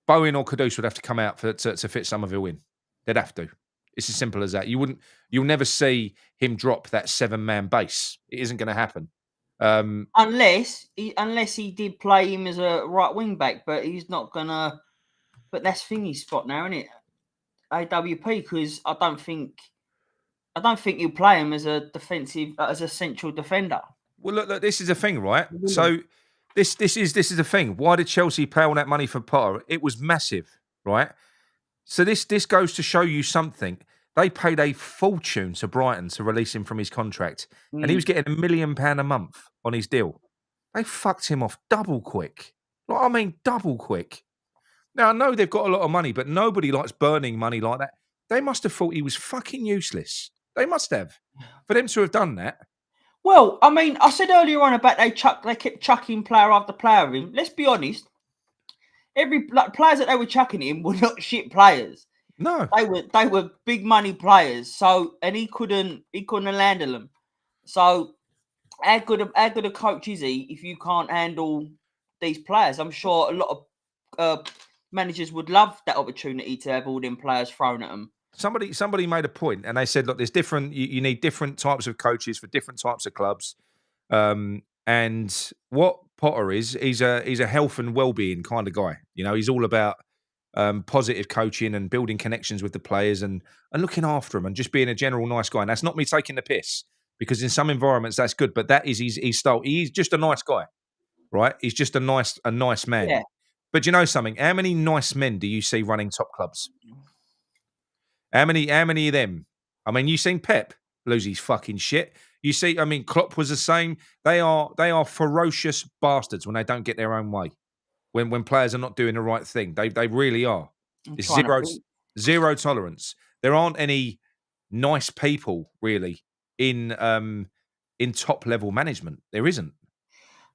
Bowen or Kudus would have to come out to fit Somerville in. They'd have to. It's as simple as that. You'll never see him drop that 7-man base. It isn't going to happen. Unless he did play him as a right wing back, but he's not gonna. But that's thingy spot now, isn't it? AWP, because I don't think you play him as a defensive, as a central defender. Well, look, this is a thing, right? Mm-hmm. So this is the thing. Why did Chelsea pay all that money for Potter? It was massive, right? So this goes to show you something. They paid a fortune to Brighton to release him from his contract, and he was getting £1 million a month on his deal. They fucked him off double quick. Double quick. Now, I know they've got a lot of money, but nobody likes burning money like that. They must have thought he was fucking useless. They must have. For them to have done that. Well, I mean, I said earlier on about they kept chucking player after player of him. Let's be honest. Players that they were chucking him were not shit players. No. They were big money players. So, and he couldn't handle them. So, how good a coach is he if you can't handle these players? I'm sure a lot of managers would love that opportunity to have all them players thrown at them. Somebody made a point, and they said, look, there's different. You need different types of coaches for different types of clubs. And what Potter is, he's a health and well-being kind of guy. You know, he's all about positive coaching and building connections with the players and looking after them and just being a general nice guy. And that's not me taking the piss, because in some environments that's good, but that is his style. He's just a nice guy, right? He's just a nice man. Yeah. But you know something? How many nice men do you see running top clubs? How many of them? I mean, you seen Pep lose his fucking shit. You see, I mean, Klopp was the same. They are ferocious bastards when they don't get their own way. When players are not doing the right thing, they really are. It's zero tolerance. There aren't any nice people really in top level management. There isn't.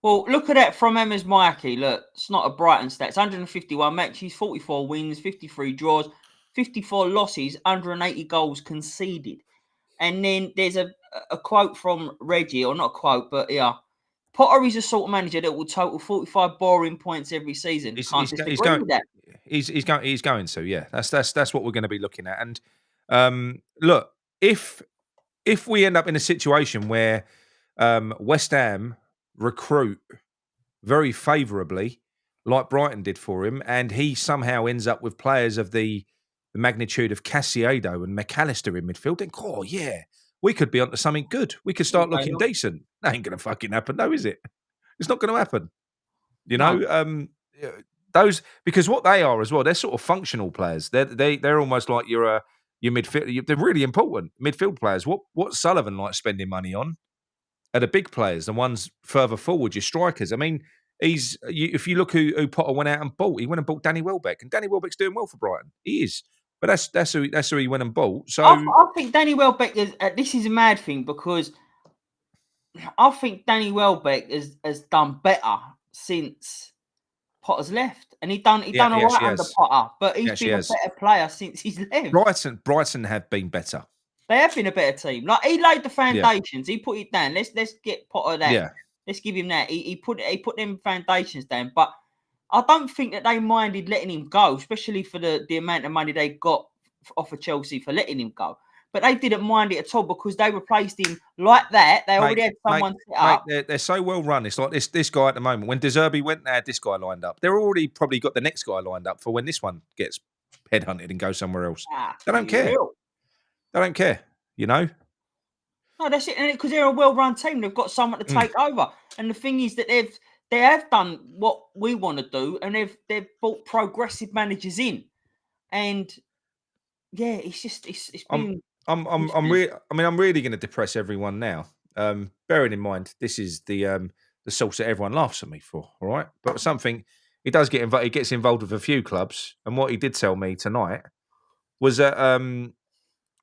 Well, look at that from Emma's Mikey. Look, it's not a Brighton stats. 151 matches, 44 wins, 53 draws, 54 losses, 180 goals conceded. And then there's a quote from Reggie, or not a quote, but yeah. Potter is a sort of manager that will total 45 boring points every season. He's going with that. He's going to, yeah. That's what we're going to be looking at. And look, if if we end up in a situation where West Ham recruit very favourably, like Brighton did for him, and he somehow ends up with players of the magnitude of Casiedo and McAllister in midfield, then, oh, yeah, we could be onto something good. We could start looking decent. That ain't going to fucking happen, though, is it? It's not going to happen. You know, those, because what they are as well, they're sort of functional players. They're almost like your midfield. They're really important midfield players. What Sullivan likes spending money on are the big players, the ones further forward, your strikers. I mean, if you look who Potter went out and bought, he went and bought Danny Welbeck, and Danny Welbeck's doing well for Brighton. He is, but that's who he went and bought. So I think Danny Welbeck is. This is a mad thing because I think Danny Welbeck has done better since Potter's left, and he done all right under Potter, but he's been a better player since he's left. Brighton have been better. They have been a better team. Like, he laid the foundations. Yeah. He put it down. Let's get Potter that. Yeah. Let's give him that. He put them foundations down. But I don't think that they minded letting him go, especially for the amount of money they got off of Chelsea for letting him go. But they didn't mind it at all because they replaced him like that. They already had someone set up. They're so well run. It's like this guy at the moment. When De Zerbi went, they had this guy lined up. They're already probably got the next guy lined up for when this one gets headhunted and goes somewhere else. They don't care. They don't care. You know? No, that's it. And because they're a well-run team, they've got someone to take over. And the thing is that they have done what we want to do, and they've brought progressive managers in. And yeah, it's just it's been. I'm really going to depress everyone now. Bearing in mind, this is the source that everyone laughs at me for. All right, but something he does get involved. He gets involved with a few clubs, and what he did tell me tonight was that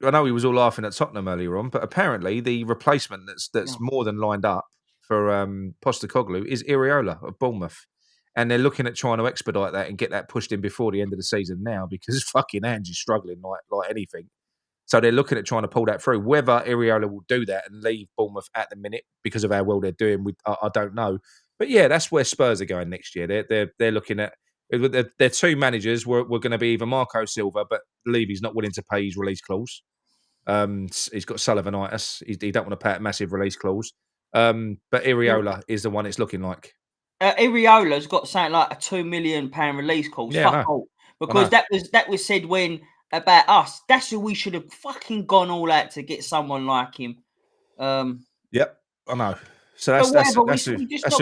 I know he was all laughing at Tottenham earlier on, but apparently the replacement that's more than lined up for Postecoglou is Iriola of Bournemouth. And they're looking at trying to expedite that and get that pushed in before the end of the season now because fucking Ange is struggling like anything. So they're looking at trying to pull that through. Whether Iriola will do that and leave Bournemouth at the minute because of how well they're doing, I don't know. But yeah, that's where Spurs are going next year. They're looking at their two managers were going to be either Marco Silva, but Levy's not willing to pay his release clause. He's got Sullivanitis. He don't want to pay a massive release clause. But Iriola is the one it's looking like. Iriola's got something like a £2 million release clause. Yeah, because that was said when about us. That's who we should have fucking gone all out to get someone like him. Yep, I know. So that's who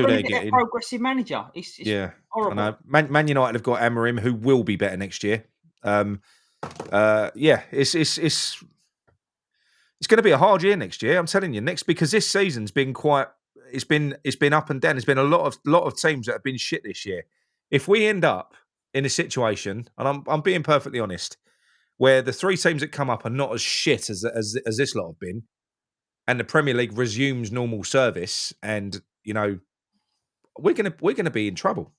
they're getting. Progressive manager. It's horrible. I know. Man United have got Amorim, who will be better next year. It's going to be a hard year next year. I'm telling you, because this season's been quite. It's been up and down. There's been a lot of teams that have been shit this year. If we end up in a situation, and I'm being perfectly honest, where the three teams that come up are not as shit as this lot have been, and the Premier League resumes normal service, and we're gonna be in trouble.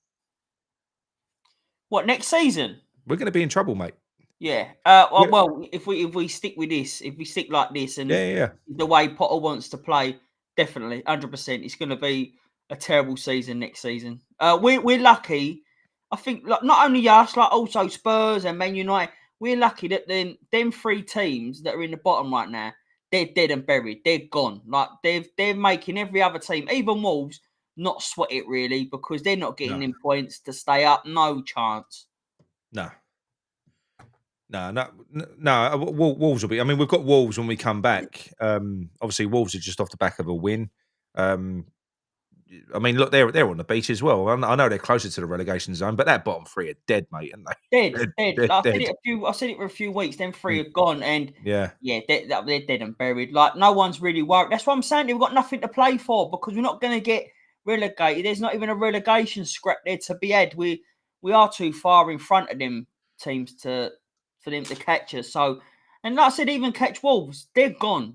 What, next season? We're gonna be in trouble, mate. Yeah. Well, if we stick with this, if we stick like this, and the way Potter wants to play, definitely 100%, it's going to be a terrible season next season. We're lucky. I think not only us, like also Spurs and Man United. We're lucky that them three teams that are in the bottom right now, they're dead and buried. They're gone. Like they're making every other team, even Wolves, not sweat it really because they're not getting them points to stay up. No chance. No. Wolves will be. I mean, we've got Wolves when we come back. Obviously, Wolves are just off the back of a win. I mean, look, they're on the beach as well. I know they're closer to the relegation zone, but that bottom three are dead, mate, aren't they? Dead. I said it for a few weeks. Them three are gone, and they're dead and buried. Like no one's really worried. That's what I'm saying. We've got nothing to play for because we're not going to get relegated. There's not even a relegation scrap there to be had. We are too far in front of them teams for them to catch us. So, and like I said, even catch Wolves, they're gone.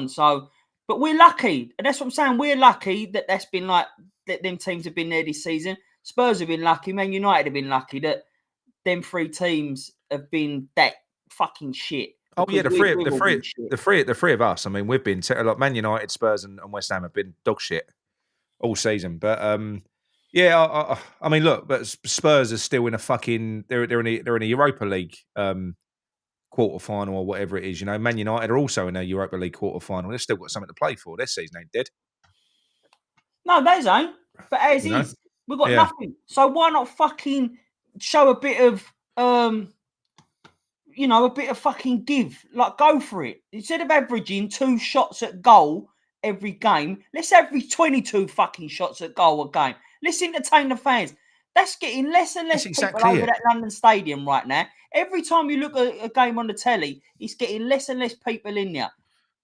So, but we're lucky. And that's what I'm saying. We're lucky that that's been like, that them teams have been there this season. Spurs have been lucky. Man United have been lucky that them three teams have been that fucking shit. Oh yeah, the three of us. I mean, we've been like Man United, Spurs, and West Ham have been dog shit all season. But I mean, look, but Spurs are still in a fucking. They're in a Europa League quarter final or whatever it is. You know, Man United are also in a Europa League quarter final. They've still got something to play for. Their season ain't dead. No, those ain't. But as You know? is, we've got Yeah. nothing. So why not fucking show a bit of a bit of fucking give. Like, go for it. Instead of averaging 2 shots at goal every game, let's average 22 fucking shots at goal a game. Let's entertain the fans. That's getting less and less That's people exactly over it. that London Stadium right now. Every time you look at a game on the telly, it's getting less and less people in there.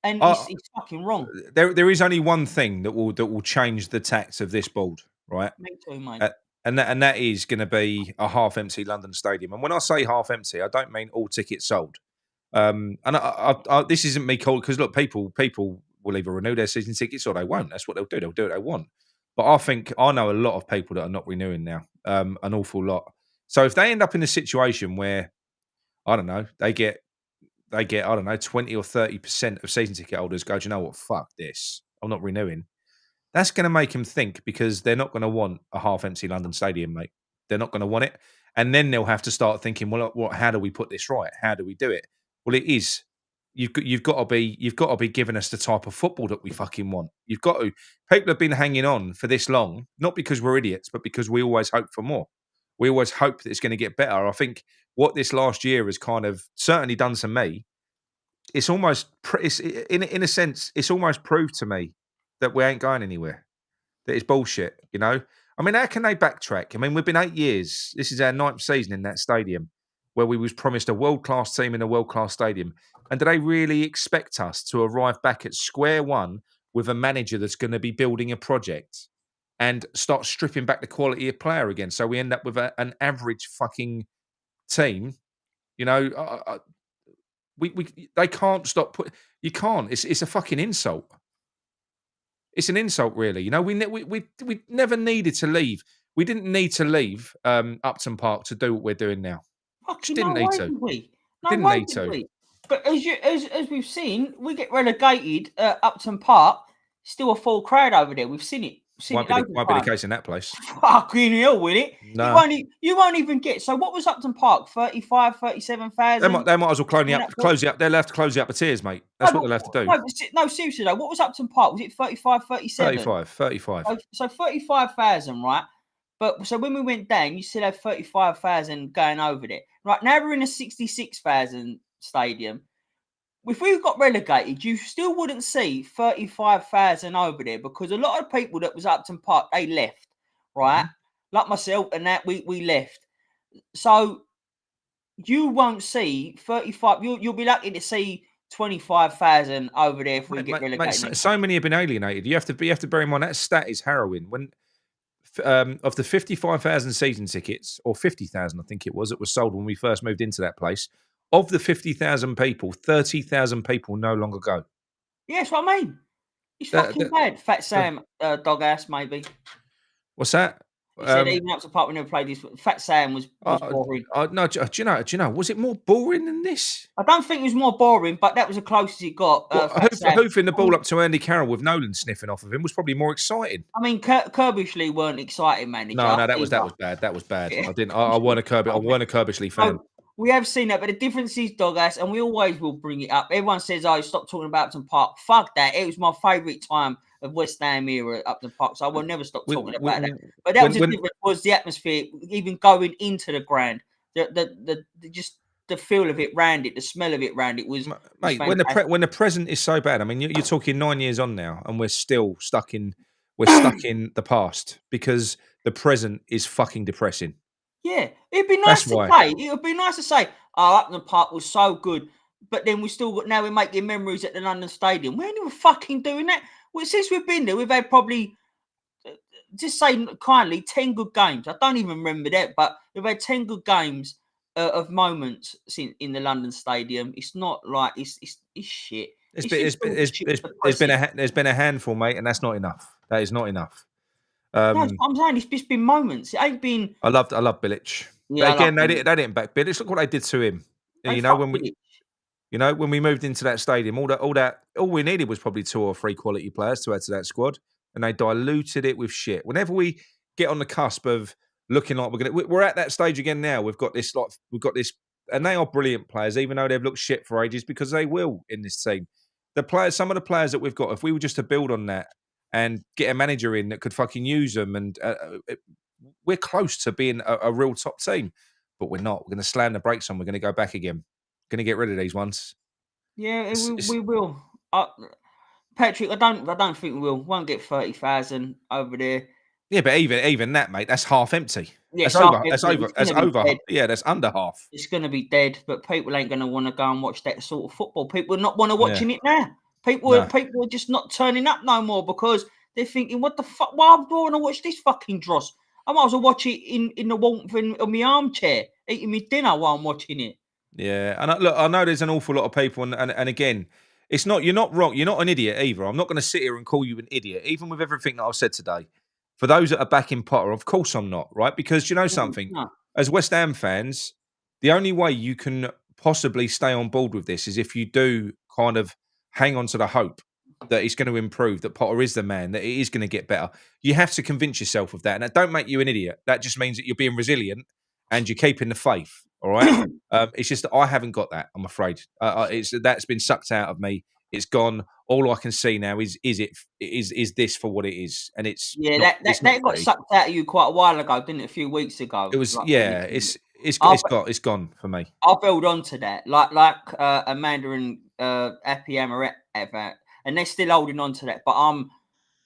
And it's fucking wrong. There is only one thing that will change the tax of this board, right? Me too, mate. And that is going to be a half empty London Stadium. And when I say half empty, I don't mean all tickets sold. And this isn't me cold because look, people will either renew their season tickets or they won't. That's what they'll do. They'll do what they want. But I think I know a lot of people that are not renewing now, an awful lot. So if they end up in a situation where I don't know, they get I don't know 20 or 30% of season ticket holders go, do you know what? Fuck this. I'm not renewing. That's going to make them think because they're not going to want a half empty London Stadium, mate. They're not going to want it. And then they'll have to start thinking, well, how do we put this right? How do we do it? Well, it is. You've got to be giving us the type of football that we fucking want. You've got to. People have been hanging on for this long, not because we're idiots, but because we always hope for more. We always hope that it's going to get better. I think what this last year has kind of certainly done to me, it's almost, in a sense, it's almost proved to me that we ain't going anywhere. That is bullshit, you know? I mean, how can they backtrack? I mean, we've been 8 years. This is our 9th season in that stadium where we was promised a world-class team in a world-class stadium. And do they really expect us to arrive back at square one with a manager that's going to be building a project and start stripping back the quality of player again? So we end up with an average fucking team. You know, they can't stop you can't. It's a fucking insult. It's an insult, really. You know, we never needed to leave. We didn't need to leave Upton Park to do what we're doing now. Just Fucking didn't no need way to. did we. No Didn't way need did to. we. But as we've seen, we get relegated at Upton Park. Still a full crowd over there. We've seen it. Won't be the case in that place. Fucking hell, will it? No. You won't even get. So what was Upton Park? 35, 37,000? They might as well close it up. They'll have to close it up the tiers, mate. That's what they'll have to do. No, seriously though. What was Upton Park? Was it 35, 37? 35. So 35,000, right? But so when we went down, you still had 35,000 going over there. Right now we're in a 66,000 stadium. If we got relegated, you still wouldn't see 35,000 over there because a lot of people that was Upton Park, they left, right? Mm-hmm. Like myself and that, we left. So you won't see 35. You'll be lucky to see 25,000 over there if we get relegated. Mate, so many have been alienated. You have to bear in mind that stat is harrowing. When of the 55,000 season tickets, or 50,000, I think it was, that was sold when we first moved into that place. Of the 50,000 people, 30,000 people no longer go. Yeah, that's what I mean. It's fucking bad. Fat Sam, dog ass, maybe. What's that? He said even up to the part we never played this. Fat Sam was boring. No, do you know? Was it more boring than this? I don't think it was more boring, but that was the closest it got. Hoofing the ball up to Andy Carroll with Nolan sniffing off of him was probably more exciting. I mean, Kirbishley weren't exciting, manager. No, that was bad. That was bad. Yeah. I weren't a Kirbishley fan. We have seen that, but the difference is, dog ass, and we always will bring it up. Everyone says, "Oh, stop talking about Upton Park." Fuck that. It was my favourite time of West Ham era at Upton Park, so I will never stop talking about that. But that was the difference, was the atmosphere, even going into the ground, the feel of it round it, the smell of it round it was. Mate, when the present is so bad, I mean, you're talking 9 years on now, and we're still stuck in the past because the present is fucking depressing. Yeah, it'd be nice to say. It would be nice to say, "Oh, Upton Park was so good," but then now we're making memories at the London Stadium. We ain't even fucking doing that. Well, since we've been there, we've had probably, just say kindly, 10 good games. I don't even remember that, but we've had 10 good games of moments in the London Stadium. It's not like it's shit. There's been a handful, mate, and that's not enough. That is not enough. No, I'm saying it's just been moments. It ain't been. I love Bilic. Yeah, but again, they didn't back Bilic. Look what they did to him. When we moved into that stadium, all we needed was probably 2 or 3 quality players to add to that squad, and they diluted it with shit. Whenever we get on the cusp of looking like we're at that stage again now. We've got this and they are brilliant players, even though they've looked shit for ages, because they will in this team. Some of the players that we've got, if we were just to build on that and get a manager in that could fucking use them, and we're close to being a real top team, but we're not. We're going to slam the brakes on. We're going to go back again. Going to get rid of these ones. Yeah, we will. Patrick, I don't think we will. Won't get 30,000 over there. Yeah, but even that, mate, that's half empty. Yeah, That's it's half over. That's empty. over. It's That's gonna be over. dead. Yeah, that's under half. It's going to be dead, but people ain't going to want to go and watch that sort of football. People are not want to Yeah. watching it now. People No. are just not turning up no more because they're thinking, what the fuck? Why do I want to watch this fucking dross? I might as well watch it in the warmth in my armchair, eating my dinner while I'm watching it. Yeah, and look, I know there's an awful lot of people, and again, it's not. You're not wrong. You're not an idiot either. I'm not going to sit here and call you an idiot, even with everything that I've said today. For those that are backing Potter, of course I'm not, right? Because you know something, No. as West Ham fans, the only way you can possibly stay on board with this is if you do kind of hang on to the hope that it's going to improve, that Potter is the man, that it is going to get better. You have to convince yourself of that, and that don't make you an idiot. That just means that you're being resilient and you're keeping the faith. All right. It's just that I haven't got that. I'm afraid that's been sucked out of me. It's gone. All I can see now is this for what it is, and it's Yeah, not, that not got pretty. sucked out of you quite a while ago, didn't it? A few weeks ago. It was like, it's gone for me. I've held on to that, like Amanda and Happy Amaret, and they're still holding on to that. But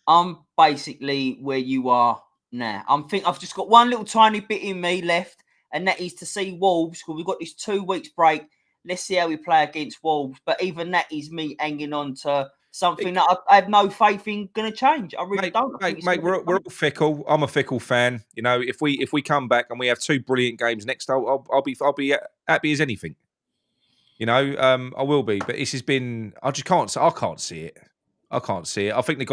I'm basically where you are now. I've just got one little tiny bit in me left, and that is to see Wolves, because we've got this 2 weeks break. Let's see how we play against Wolves. But even that is me hanging on to something that I have no faith in going to change. I really don't. Mate, we're all fickle. I'm a fickle fan. You know, if we come back and we have 2 brilliant games next, I'll be happy as anything. You know, I will be. But this has been. I can't see it. I can't see it. I think the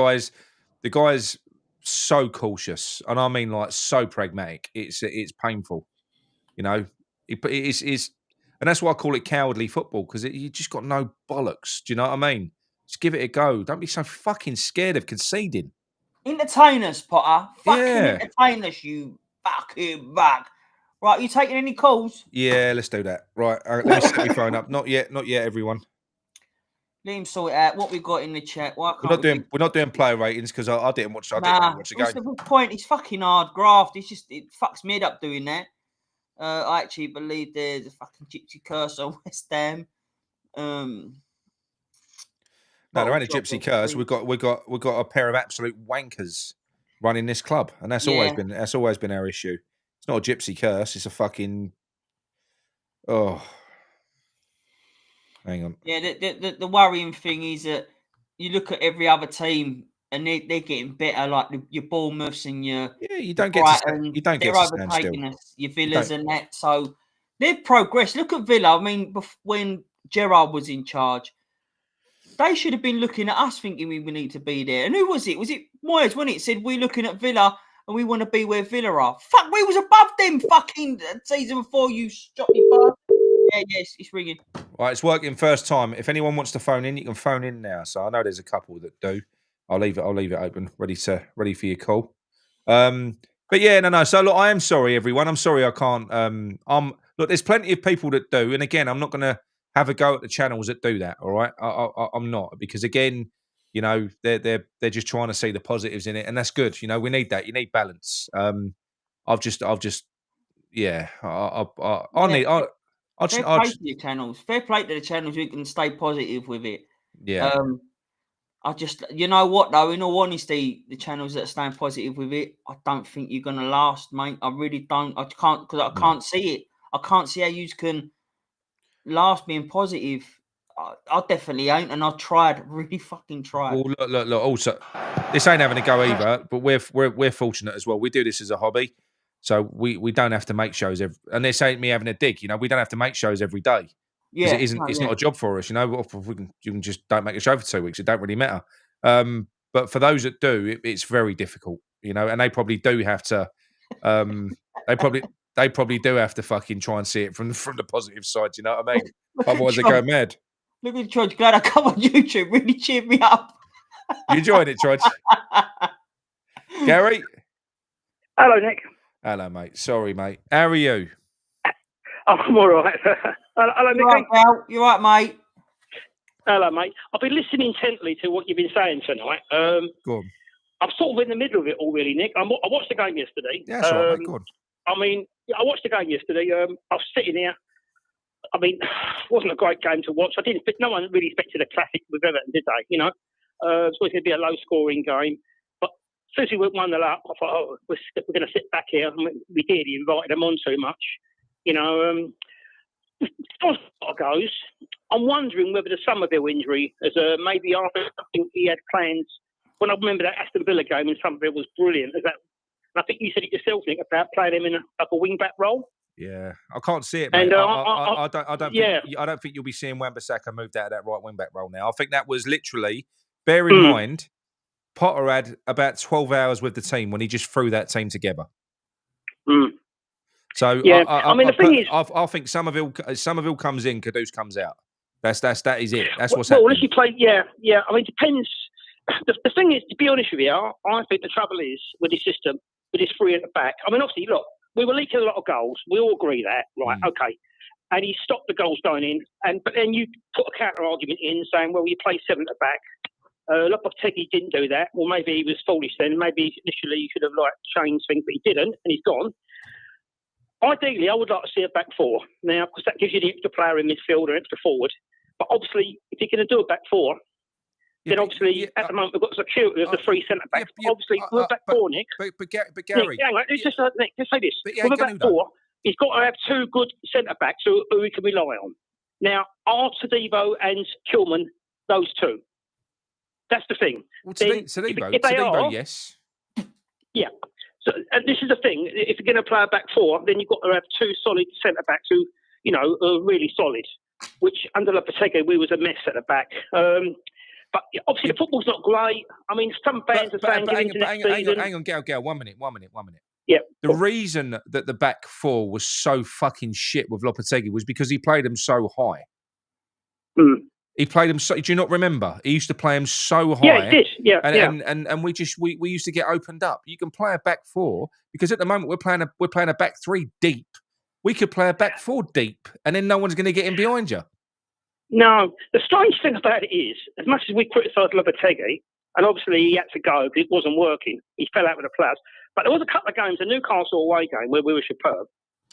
guys so cautious, and I mean like so pragmatic. It's painful. You know, it's and that's why I call it cowardly football, because you just got no bollocks. Do you know what I mean? Just give it a go. Don't be so fucking scared of conceding. Entertain us, Potter. Fucking Yeah. entertain us, you fucking bug. Right, you taking any calls? Yeah, let's do that. Right, let me set my phone up. Not yet, everyone. Let him sort it out. What we got in the chat? Why can't We're not doing player ratings because I didn't watch. I didn't really watch the what's game. the point? It's fucking hard graft. It fucks me up doing that. I actually believe there's a fucking gypsy curse on West Ham. No, there ain't a gypsy curse. We've got a pair of absolute wankers running this club, and that's always been our issue. It's not a gypsy curse. It's a fucking hang on. Yeah, the worrying thing is that you look at every other team and they're getting better, like your Bournemouths and your you don't get to they're stand still. overtaking us, your Villas and that. So they've progressed. Look at Villa. I mean, when Gerrard was in charge, they should have been looking at us thinking we need to be there. And who was it? Was it Moyes when it said we're looking at Villa and we want to be where Villa are? Fuck, we was above them fucking season before, you Stotty bastard. Yeah, yes, it's ringing. Right, it's working first time. If anyone wants to phone in, you can phone in now. So I know there's a couple that do. I'll leave it open, ready for your call. But yeah, no. So look, I am sorry, everyone. I'm sorry I can't. Look, there's plenty of people that do, and again, I'm not going to have a go at the channels that do that. All right, I'm not, because again, you know, they're just trying to see the positives in it, and that's good. You know, we need that. You need balance. I've just, yeah. Fair play to the channels. Fair play to the channels. We can stay positive with it. Yeah. You know what though? In all honesty, the channels that are staying positive with it, I don't think you're gonna last, mate. I really don't. I can't, because I can't see it. I can't see how you can last being positive. I definitely ain't, and I've tried, really fucking tried. Well, look. Also, this ain't having a go either, but we're fortunate as well. We do this as a hobby, so we don't have to make shows and this ain't me having a dig. You know, we don't have to make shows every day. Because it's not a job for us, you know. You can just don't make a show for 2 weeks. It don't really matter. But for those that do, it's very difficult, you know. And they probably do have to. They probably do have to fucking try and see it from the positive side. You know what I mean? Otherwise, they go mad. Look at George. Glad I come on YouTube. Really cheered me up. You enjoying it, George? Gary? Hello, Nick. Hello, mate. Sorry, mate. How are you? I'm all right. Hello, You Micky. right, Gal? You right, mate? Hello, mate. I've been listening intently to what you've been saying tonight. Go on. I'm sort of in the middle of it all, really, Nick. I watched the game yesterday. Yeah, that's all right, mate. Go on. I mean, I watched the game yesterday. I was sitting there. I mean, it wasn't a great game to watch. No one really expected a classic with Everton, did they? You know, it was going to be a low-scoring game. But as soon as we won the up, I thought, oh, we're going to sit back here. I mean, we did. He invited them on too much. You know, as far as it goes, I'm wondering whether the Somerville injury is maybe after I think he had plans. When I remember that Aston Villa game and Somerville was brilliant. And I think you said it yourself, Nick, about playing him in a wing-back role. Yeah, I can't see it, mate. And I don't think you'll be seeing Wan-Bissaka moved out of that right wing-back role now. I think that was literally, bear in mind, Potter had about 12 hours with the team when he just threw that team together. So yeah, I mean the thing is, I think Somerville comes in, Kudus comes out. That is it. That's what's happening. Well, unless you play, yeah. I mean, it depends. The thing is, to be honest with you, I think the trouble is with this system, with this three at the back. I mean, obviously, look, we were leaking a lot of goals. We all agree that, right? Okay. And he stopped the goals going in, but then you put a counter argument in saying, well, you play seven at the back. Lopetegui didn't do that. Well, maybe he was foolish then. Maybe initially he should have changed things, but he didn't, and he's gone. Ideally, I would like to see a back four now, because that gives you the extra player in midfield or extra forward. But obviously, if you're going to do a back four, then obviously at the moment we've got security of the three centre backs. Obviously, with a back four, Nick. But Gary, Nick, hang on, just say this. With a back four, he's got to have two good centre backs who he can rely on. Now, are Todibo and Kilman those two? That's the thing. Well, Todibo, yes. Yeah. So, and this is the thing. If you're going to play a back four, then you've got to have two solid centre backs who, you know, are really solid. Which under Lopetegui, we was a mess at the back. But obviously, the football's not great. I mean, some fans are saying get into next season. Hang on, Gal. 1 minute. Yeah. The reason that the back four was so fucking shit with Lopetegui was because he played them so high. He played them so. Do you not remember? He used to play them so high. Yeah, he did. Yeah, and we used to get opened up. You can play a back four because at the moment we're playing a back three deep. We could play a back four deep, and then no one's going to get in behind you. No, the strange thing about it is, as much as we criticised Lopetegui, and obviously he had to go because it wasn't working, he fell out with the players. But there was a couple of games, a Newcastle away game where we were superb,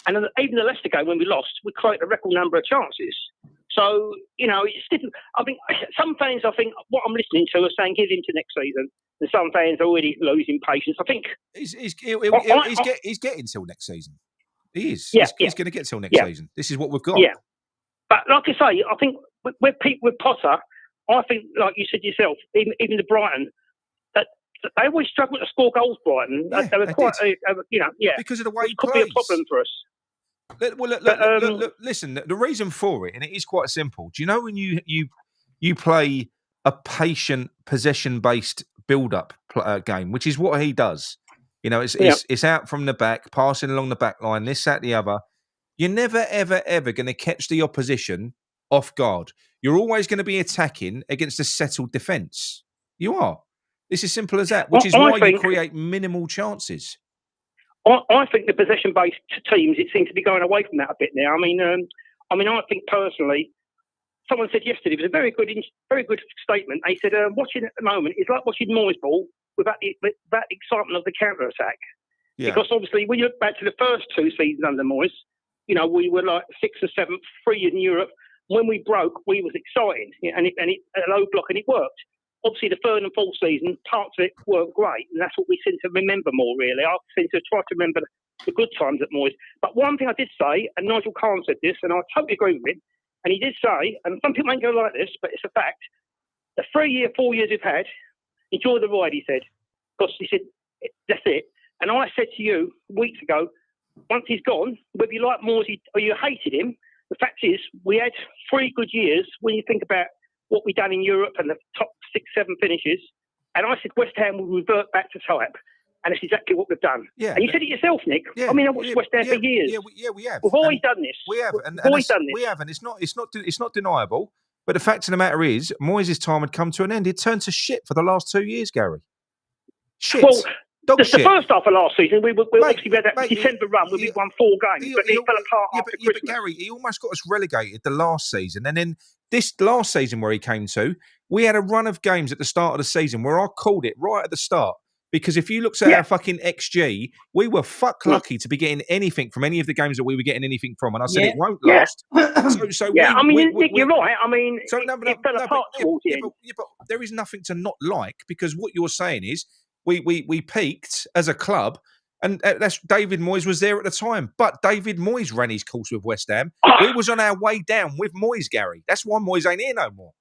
and even the Leicester game when we lost, we created a record number of chances. So, you know, it's different. I think some fans, what I'm listening to are saying give him to next season, and some fans are already losing patience. I think he's getting till next season. He is. Yeah, he's going to get till next season. This is what we've got. Yeah. But like I say, I think with Potter, I think, like you said yourself, even the Brighton, that they always struggle to score goals. Brighton, they were quite, because of the way he could plays. be a problem for us. Well, look, listen. The reason for it, and it is quite simple. Do you know when you play a patient possession-based build-up game, which is what he does? You know, it's out from the back, passing along the back line, this, that, the other. You're never, ever, ever going to catch the opposition off guard. You're always going to be attacking against a settled defence. You are. It's as simple as that, which is why you create minimal chances. I think the possession-based teams, it seems to be going away from that a bit now. I mean, I think personally, someone said yesterday, it was a very good statement. They said, watching at the moment is like watching Moyes ball without the excitement of the counter-attack. Yeah. Because obviously, when you look back to the first two seasons under Moyes, you know, we were like 6th and 7th, free in Europe. When we broke, we was exciting, and it a low block, and it worked. Obviously, the third and fourth season, parts of it weren't great, and that's what we seem to remember more, really. I seem to try to remember the good times at Moyes. But one thing I did say, and Nigel Kahn said this, and I totally agree with him, and he did say, and some people ain't go like this, but it's a fact, the 4 years we've had, enjoy the ride, he said. Because he said, that's it. And I said to you weeks ago, once he's gone, whether you like Moyes or you hated him, the fact is we had 3 good years when you think about what we've done in Europe and the top 6, 7 finishes. And I said West Ham will revert back to type. And it's exactly what we've done. Yeah, and you said it yourself, Nick. Yeah, I mean, I watched West Ham for years. We have. We've always done this. We have. We have, and it's not deniable. But the fact of the matter is, Moyes' time had come to an end. It turned to shit for the last 2 years, Gary. Shit. Well, Dog The shit. first half of last season, we obviously had that December run where we won 4 games, but it fell apart after Christmas. But Gary, he almost got us relegated the last season. And then this last season where he came to, we had a run of games at the start of the season where I called it right at the start. Because if you looked at our fucking XG, we were lucky to be getting anything from any of the games that we were getting anything from. And I said it won't last. So Nick, you're right. I mean, it fell apart towards the end. But there is nothing to not like, because what you're saying is we peaked as a club, and that's David Moyes was there at the time. But David Moyes ran his course with West Ham. We was on our way down with Moyes, Gary. That's why Moyes ain't here no more.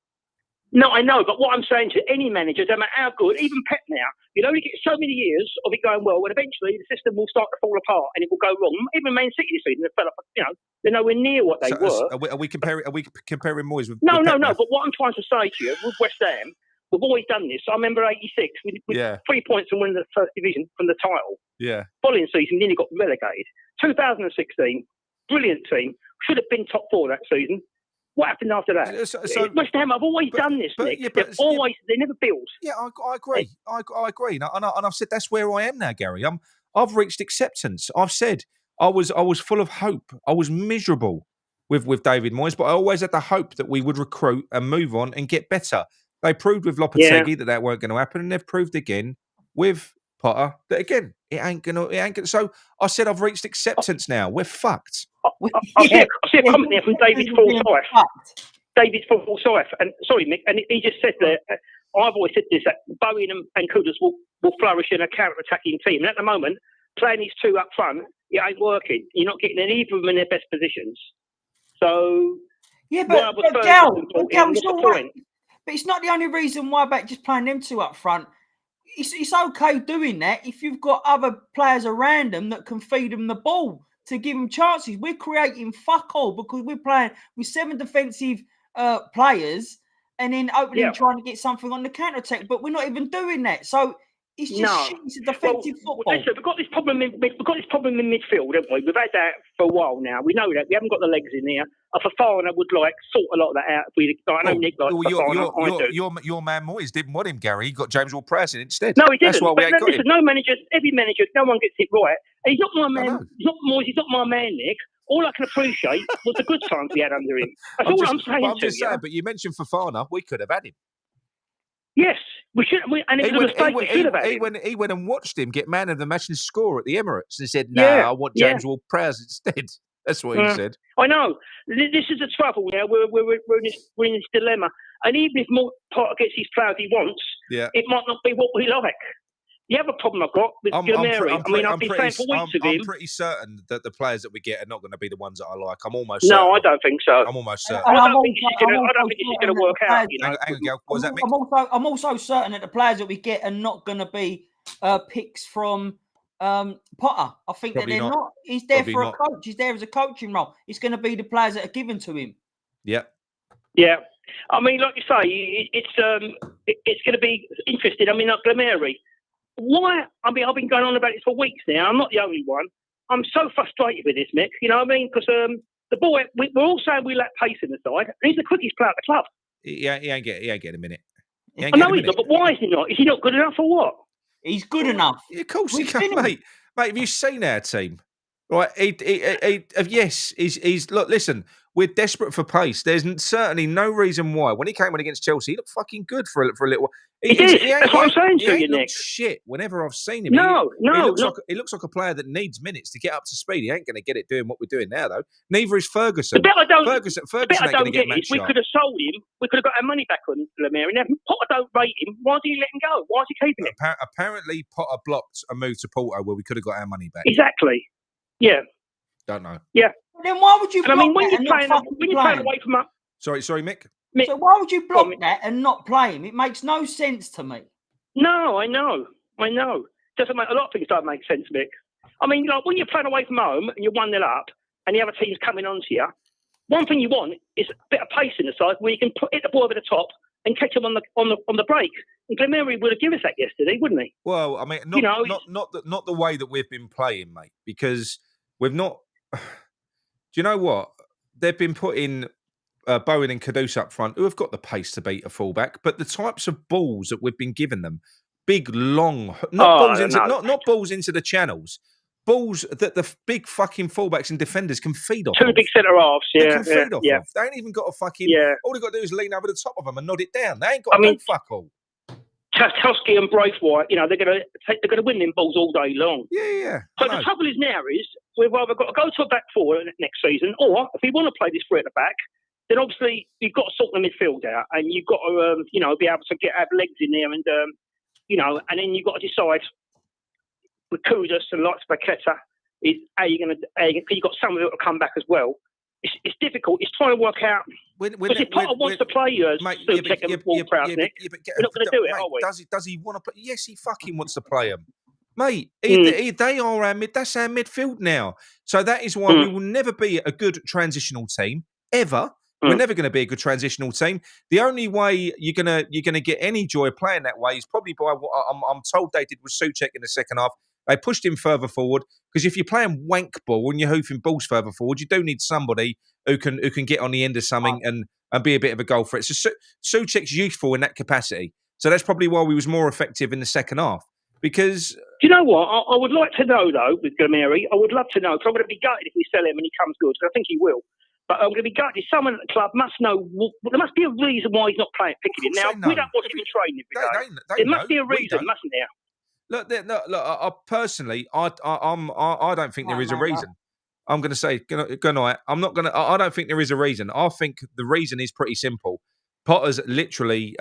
No, I know, but what I'm saying to any manager, no matter how good, even Pep now, you'll only get so many years of it going well, and eventually the system will start to fall apart and it will go wrong. Even Man City this season, they fell apart, they're nowhere near what they were. Are we comparing Moyes with? No, with Pep no. now? But what I'm trying to say to you, with West Ham, we've always done this. I remember '86 with 3 points and winning the first division from the title. Yeah. Following season, nearly got relegated. 2016, brilliant team. Should have been top 4 that season. What happened after that? So West Ham, I've always done this, Nick. They never build. Yeah, I agree. I agree, and I've said that's where I am now, Gary. I've reached acceptance. I've said I was full of hope. I was miserable with David Moyes, but I always had the hope that we would recruit and move on and get better. They proved with Lopetegui that weren't going to happen, and they've proved again with Potter that again it ain't gonna. So I said I've reached acceptance now. We're fucked. I see a comment there from David Forsyth. David Forsyth, and sorry, Mick, and he just said that I've always said this, that Bowen and Kudus will flourish in a counter-attacking team. And at the moment, playing these 2 up front, it ain't working. You're not getting either of them in their best positions. So but it's all right. But it's not the only reason why about just playing them 2 up front. It's okay doing that if you've got other players around them that can feed them the ball to give them chances. We're creating fuck all because we're playing with 7 defensive players and then opening trying to get something on the counter attack. But we're not even doing that. So it's just shit. It's a defensive football. Listen, we've got this problem in midfield, haven't we? We've had that for a while now. We know that we haven't got the legs in there. Fofana would sort a lot of that out. I know Nick likes Fofana. Your man Moyes didn't want him, Gary. He got James Ward-Prowse in instead. No, he didn't. That's why we ain't got him. No manager, every manager, no one gets it right. And he's not my man. He's not Moyes. He's not my man, Nick. All I can appreciate was the good times we had under him. That's all I'm saying. I'm just saying. But you mentioned Fofana. We could have had him. Yes, we should. And it was a mistake. We should have had him. He went and watched him get man of the match and score at the Emirates, and said, I want James Ward-Prowse instead. That's what he said. I know. This is the trouble now. We're in this dilemma. And even if Potter gets his players he wants, it might not be what we like. The other problem I've got with Gilmeri, I've been saying for weeks of him. I'm pretty certain that the players that we get are not going to be the ones that I like. I'm almost certain. No, I don't think so. I'm almost certain. I don't think this is going to work out. Hang on, Gal. What does that mean? I'm also certain that the players that we get are not going to be picks from Potter. I think that they're not. He's there for a coach. He's there as a coaching role. It's going to be the players that are given to him. Yeah. Yeah. I mean, like you say, it's going to be interesting. I mean, like Gilmeri. Why? I mean, I've been going on about this for weeks now. I'm not the only one. I'm so frustrated with this, Mick. You know what I mean? Because the boy, we're all saying we lack pace in the side. And he's the quickest player at the club. He ain't getting a minute. I know he's not, but why is he not? Is he not good enough or what? He's good enough. Yeah, of course he can, mate. Mate, have you seen our team? Right? Yes, he's look. Listen, we're desperate for pace. There's certainly no reason why. When he came in against Chelsea, he looked fucking good for a little while. That's what I'm saying to you, Nick. Shit, whenever I've seen him, he looks like a player that needs minutes to get up to speed. He ain't going to get it doing what we're doing now, though. Neither is Ferguson. Ferguson ain't going to get match. We could have sold him. We could have got our money back on Gilmeri. Now, Potter don't rate him. Why do you let him go? Why is he keeping him? Apparently, Potter blocked a move to Porto where we could have got our money back. Exactly. Yeah. Don't know. Yeah. Then why would you block when you're playing away from up. Sorry, Mick. So why would you block that and not play him? It makes no sense to me. No, I know. Doesn't make a lot of things don't make sense, Mick. I mean, like when you're playing away from home and you're 1-0 up and the other team's coming on to you, one thing you want is a bit of pace in the side where you can hit the ball over the top and catch him on the break. And Gilmeri would have given us that yesterday, wouldn't he? Well, I mean, not the way that we've been playing, mate, because we've not. Do you know what? They've been putting Bowen and Kudus up front, who have got the pace to beat a fullback, but the types of balls that we've been giving them, big, long, not no. balls into the channels, balls that the big fucking fullbacks and defenders can feed off. Two big centre halves, They yeah, can feed off yeah. of. They ain't even got a fucking. Yeah. All they got to do is lean over the top of them and nod it down. They ain't got to do fuck all. Tusky and Braithwaite, you know, they're going to win them balls all day long. Yeah. So the trouble is now is we've either got to go to a back four next season, or if we want to play this three at the back, then obviously you've got to sort the midfield out, and you've got to, be able to have legs in there, and and then you've got to decide with Kudus and lots of Paqueta, is how you're going to. You've got some of it to come back as well. It's difficult. It's trying to work out. Because if Potter wants to play you as Suchek and Ward-Prowse, Nick, we're not going to do it, are we? Does he want to play? Yes, he fucking wants to play him. Mate, they are our that's our midfield now. So that is why we will never be a good transitional team, ever. We're never going to be a good transitional team. The only way you're gonna get any joy playing that way is probably by what I'm told they did with Suchek in the second half. They pushed him further forward, because if you're playing wank ball and you're hoofing balls further forward, you do need somebody who can get on the end of something and be a bit of a goal threat. So Suchek's useful in that capacity. So that's probably why we was more effective in the second half. Because do you know what? I would like to know though with Gameri. I would love to know, because I'm going to be gutted if we sell him and he comes good, because I think he will. But I'm going to be gutted. Someone at the club must know. There must be a reason why he's not playing Pickett. Now we don't watch him in training every day. There must be a reason, mustn't there? Look, personally, I don't think there is a reason. I'm going to say, good night. I don't think there is a reason. I think the reason is pretty simple. Potter's literally,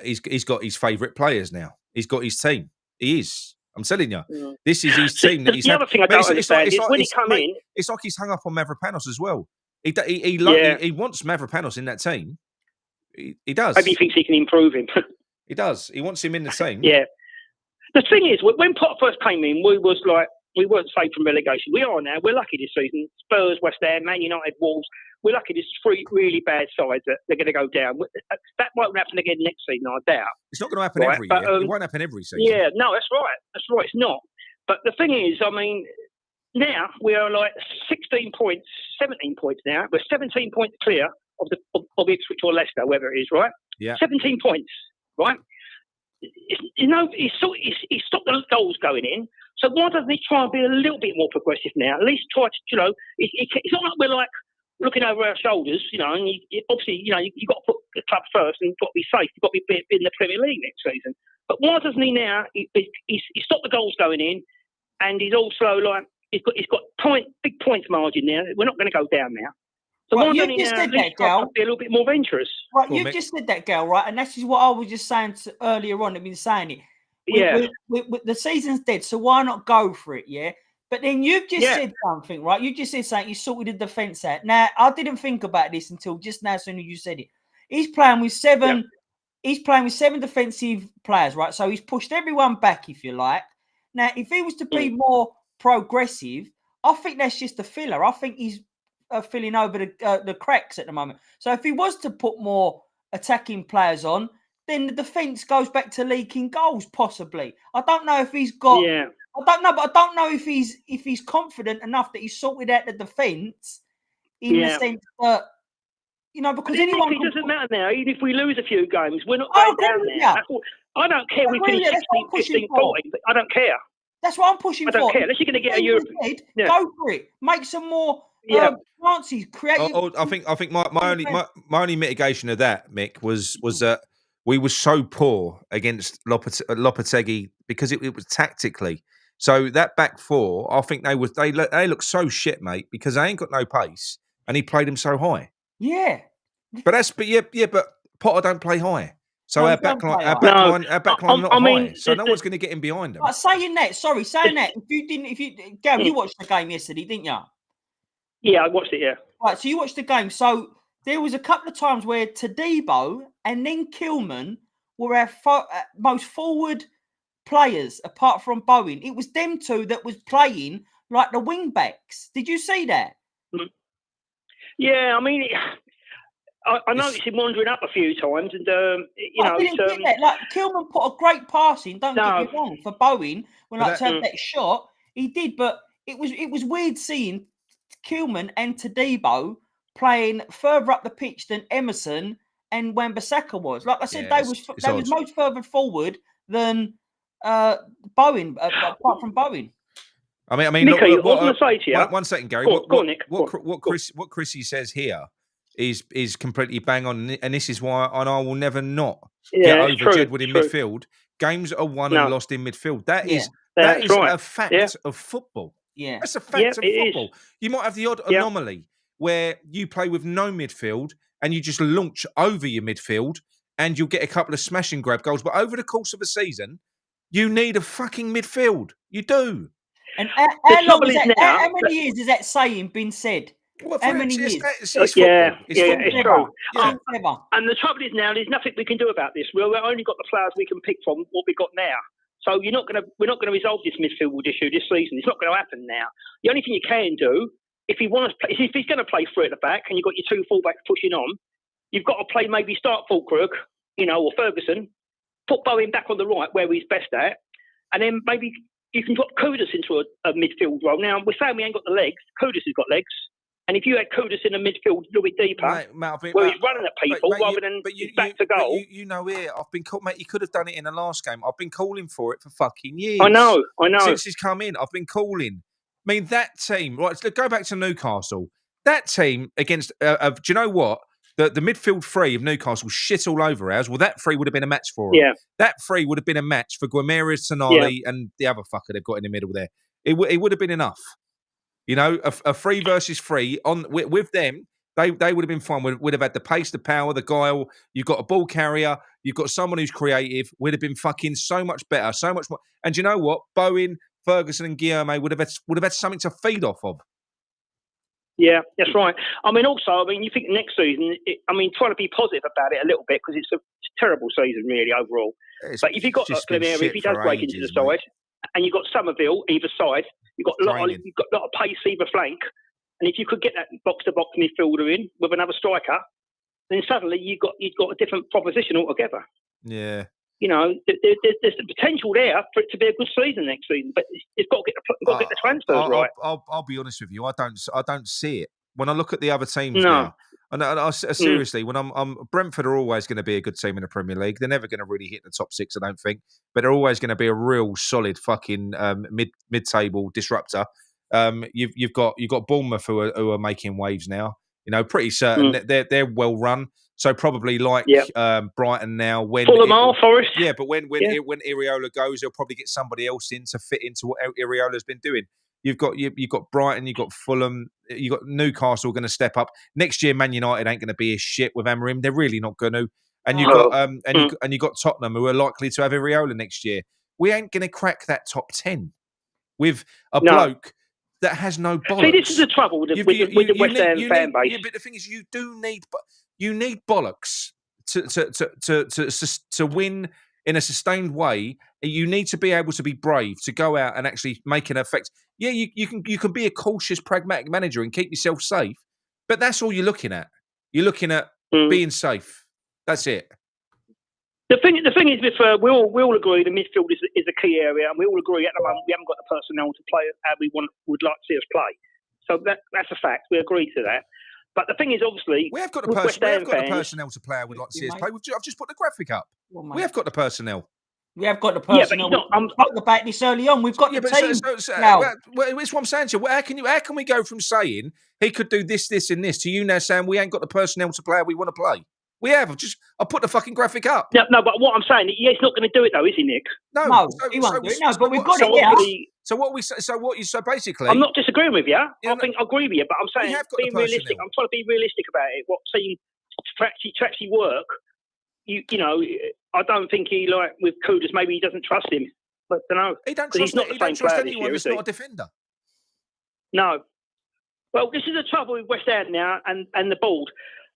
he's got his favourite players now. He's got his team. He is. I'm telling you, this is his team. That he's the other thing I don't understand is when he come in, it's like he's hung up on Mavropanos as well. He wants Mavropanos in that team. He does. Maybe he thinks he can improve him. He does. He wants him in the team. Yeah. The thing is, when Potter first came in, we weren't safe from relegation. We are now. We're lucky this season. Spurs, West Ham, Man United, Wolves. We're lucky there's three really bad sides that they're going to go down. That won't happen again next season, I doubt. It's not going to happen every year. It won't happen every season. Yeah, no, that's right. That's right. It's not. But the thing is, I mean, now we are like 16 points, 17 points now. We're 17 points clear of Ipswich or Leicester, whether it is, right? Yeah. 17 points. Right? He stopped the goals going in. So why doesn't he try and be a little bit more progressive now? At least try to, it's not like we're like looking over our shoulders, and obviously, you've got to put the club first and you've got to be safe. You've got to be in the Premier League next season. But why doesn't he now? He stopped the goals going in, and he's also like, he's got big points margin now. We're not going to go down now. So why don't he now at least try to be a little bit more venturous? Right, you just said that, Gal, right? And that's what I was just saying earlier on. I've been saying it. The season's dead, so why not go for it, yeah? But then you've just said something, right? You just said something. You sorted the defence out. Now, I didn't think about this until just now, as soon as you said it. He's playing with seven. Yeah. He's playing with 7 defensive players, right? So he's pushed everyone back, if you like. Now, if he was to be more progressive, I think that's just a filler. I think he's filling over the cracks at the moment. So if he was to put more attacking players on, then the defence goes back to leaking goals, possibly. I don't know if he's got. Yeah. I don't know, but I don't know if he's confident enough that he's sorted out the defence in the sense that because anyone. It doesn't matter now. Even if we lose a few games, we're not going down there. I don't care. We finish 16, 15, 14. I don't care. That's what I'm pushing for. I don't care. Unless you're going to get a Europe. Go for it. Make some more. Chances. Create. I think my only mitigation of that, Mick, was that we were so poor against Lopetegui because it was tactically. So that back four, I think they look so shit, mate, because they ain't got no pace, and he played them so high. Yeah, but Potter don't play high, so our backline not high, so no one's going to get in behind them. Saying that, Gav, you watched the game yesterday, didn't you? Yeah, I watched it. Yeah. Right, so you watched the game. So there was a couple of times where Tadibo and then Kilman were our most forward players apart from Bowen. It was them two that was playing like the wing backs. Did you see that? Yeah, I mean, I noticed him wandering up a few times, and I didn't get that. Like Kilman put a great pass in. Don't get me wrong, for Bowen when to have that shot, he did. But it was weird seeing Kilman and Tadibo playing further up the pitch than Emerson and Wan-Bissaka was. Like I said, Yeah, they it's was odd. most further forward than Bowen, apart from Bowen. I mean, Mickey, look, I was going to say to you. one second, Gary. Go on, Nick. What Chrissy says here is completely bang on, and this is why, and I will never not get over Jedward in midfield. Games are won and lost in midfield. That is a fact of football. Yeah, that's a fact of football. You might have the odd anomaly where you play with no midfield and you just launch over your midfield and you'll get a couple of smash and grab goals. But over the course of a season, you need a fucking midfield. You do. And how many years has that saying been said? How many years? It's football. It's true. Yeah. And the trouble is now, there's nothing we can do about this. We've only got the players we can pick from what we've got now. So we're not going to resolve this midfield issue this season. It's not going to happen now. The only thing you can do, if he's going to play three at the back, and you've got your two fullbacks pushing on, you've got to play maybe start Fulkirk, or Ferguson, put Bowen back on the right where he's best at, and then maybe you can drop Kudus into a midfield role. Now, we're saying we ain't got the legs. Kudus has got legs. And if you had Kudus in the midfield a little bit deeper, where he's running at people rather than back to goal. Here, I've been called, mate, you could have done it in the last game. I've been calling for it for fucking years. I know. Since he's come in, I've been calling. I mean, that team, right, let's go back to Newcastle. That team against, do you know what? The midfield three of Newcastle shit all over ours. Well, that three would have been a match for them. Yeah. That three would have been a match for Guimaraes, Tonali, and the other fucker they've got in the middle there. It would have been enough. A 3 versus 3 with them, they would have been fine. Would have had the pace, the power, the guile. You've got a ball carrier. You've got someone who's creative. Would have been fucking so much better, so much more. And you know what? Bowen, Ferguson, and Guillaume would have had something to feed off of. Yeah, that's right. You think next season, trying to be positive about it a little bit, because it's a terrible season, really, overall. But if you've got Guimaraes, if he does break into the side, and you've got Somerville either side, you've got a lot of pace either flank, and if you could get that box-to-box midfielder in with another striker, then suddenly you've got a different proposition altogether. Yeah. There's the potential there for it to be a good season next season, but it's got to get the transfers right. I'll be honest with you, I don't see it when I look at the other teams now. And I seriously, when I'm Brentford are always going to be a good team in the Premier League. They're never going to really hit the top 6, I don't think, but they're always going to be a real solid fucking mid-table disruptor. You've got Bournemouth who are making waves now. Pretty certain they're well run. So probably like Brighton now. When Fulham are Forest. Yeah, but when Iriola goes, they'll probably get somebody else in to fit into what Iriola's been doing. You've got Brighton, you've got Fulham, you've got Newcastle going to step up next year. Man United ain't going to be as shit with Amorim. They're really not going to. And you've got Tottenham who are likely to have Iriola next year. We ain't going to crack that top 10 with a bloke that has no bollocks. See, this is the trouble with the West Ham fan base. Yeah, but the thing is, you need bollocks to win in a sustained way. You need to be able to be brave to go out and actually make an effect. Yeah, you can be a cautious, pragmatic manager and keep yourself safe, but that's all you're looking at. You're looking at being safe. That's it. The thing is, we all agree the midfield is a key area, and we all agree at the moment we haven't got the personnel to play how we would like to see us play. So that's a fact. We agree to that. But the thing is, obviously, we have got the personnel to play how we'd like to see us play. I've just put the graphic up. We have got the personnel. We have got the personnel. I'm talking about this early on. We've got the team. It's what I'm saying to you. How can we go from saying he could do this, this, and this to you now saying we ain't got the personnel to play how we want to play? We have. I put the fucking graphic up. No, but what I'm saying, he's not going to do it though, is he, Nick? No, he won't do it. No, but we've got it here. So basically, I'm not disagreeing with you. I think I agree with you, but I'm saying being realistic. I'm trying to be realistic about it. What team to actually work? I don't think he with Kudus. Maybe he doesn't trust him. But I don't know. He don't trust anyone that's not a defender. No. Well, this is the trouble with West Ham now and the board.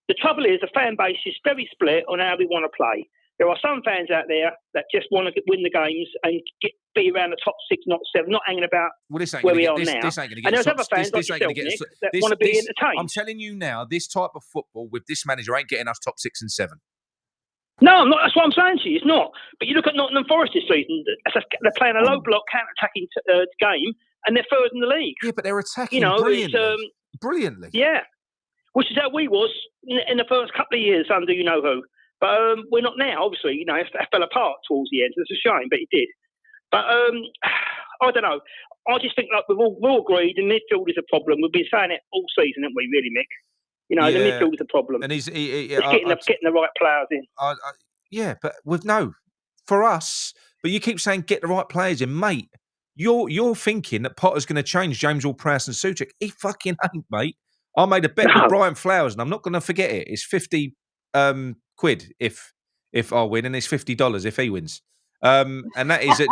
The trouble is the fan base is very split on how we want to play. There are some fans out there that just want to win the games and be around the top 6, not 7, not hanging about where we are now. This ain't going to get. And there's other fans like yourself, Nick, that want to be entertained. I'm telling you now, this type of football with this manager ain't getting us top 6 and 7. No, I'm not. That's what I'm saying to you. It's not. But you look at Nottingham Forest this season. They're playing a low block counter-attacking game, and they're third in the league. Yeah, but they're attacking brilliantly. Yeah. which is how we was in the first couple of years under you know who. But we're not now, obviously. You know, it fell apart towards the end. It's a shame, but it did. But I don't know. I just think like we've all agreed the midfield is a problem. We've been saying it all season, haven't we, really, Mick? You know, the midfield is a problem. And he's getting the right players in. Yeah, but for us, but you keep saying get the right players in, mate. You're thinking that Potter's going to change James Ward-Prowse and Souček. He fucking ain't, mate. I made a bet with Brian Flowers, and I'm not going to forget it. It's 50 quid if I win, and it's $50 if he wins. And that is that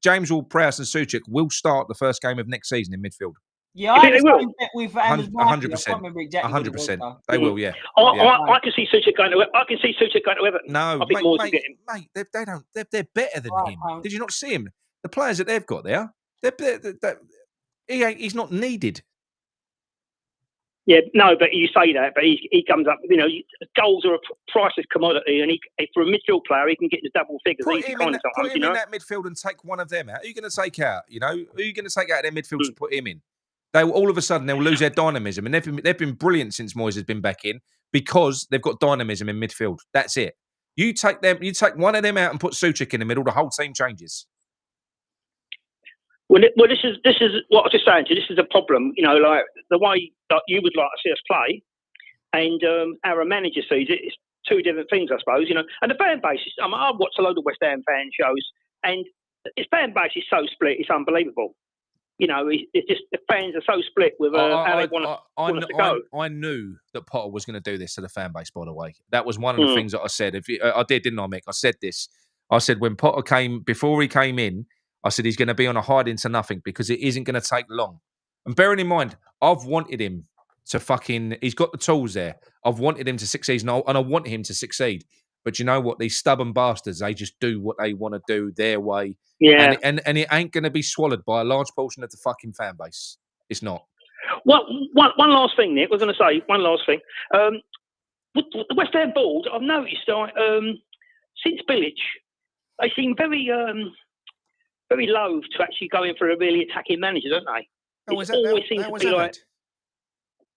James Ward-Prowse and Souček will start the first game of next season in midfield. Yeah, I had the bet with 100%. 100%. They will, yeah. I can see Souček going to. I can see Souček going to Everton. No, I think Moyes will get him. Mate, they don't. They're better than him. Did you not see him? The players that they've got there, he's not needed. Yeah, no, but you say that, but he comes up. You know, goals are a priceless commodity, and for a midfield player, he can get the double figures. Put him in that midfield and take one of them out. Who are you going to take out? You know, who are you going to take out of their midfield to put him in? They will, all of a sudden they'll lose their dynamism, and they've been brilliant since Moyes has been back in because they've got dynamism in midfield. That's it. You take one of them out and put Souček in the middle, the whole team changes. Well, this is what I was just saying to you. This is a problem, you know, like the way that you would like to see us play, and our manager sees it. It's two different things, I suppose, you know. And the fan base is, I've watched a load of West Ham fan shows, and his fan base is so split, it's unbelievable. You know, it's just the fans are so split with how they want us to go. I knew that Potter was going to do this to the fan base, by the way. That was one of the things that I said. I did, didn't I, Mick? I said this. I said when Potter before he came in, I said he's going to be on a hide into nothing because it isn't going to take long. And bearing in mind, I've wanted him to he's got the tools there. I've wanted him to succeed, and I want him to succeed. But you know what? These stubborn bastards, they just do what they want to do their way. Yeah. And it ain't going to be swallowed by a large portion of the fucking fan base. It's not. Well, one last thing, Nick. I was going to say one last thing. The West Ham board, I've noticed, since Bilic, they seem very loath to actually go in for a really attacking manager, don't they?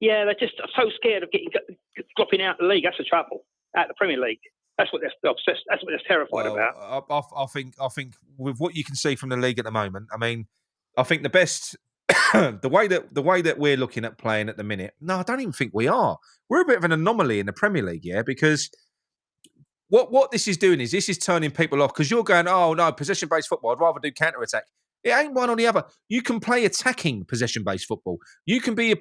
Yeah, they're just so scared of dropping out the league. That's the trouble. Out the Premier League. That's what they're obsessed. That's what they're terrified about. I think with what you can see from the league at the moment, I mean, I think the best the way that we're looking at playing at the minute. No, I don't even think we are. We're a bit of an anomaly in the Premier League, yeah, because what this is doing is this is turning people off because you're going, oh no, possession-based football. I'd rather do counter-attack. It ain't one or the other. You can play attacking possession-based football. You can be a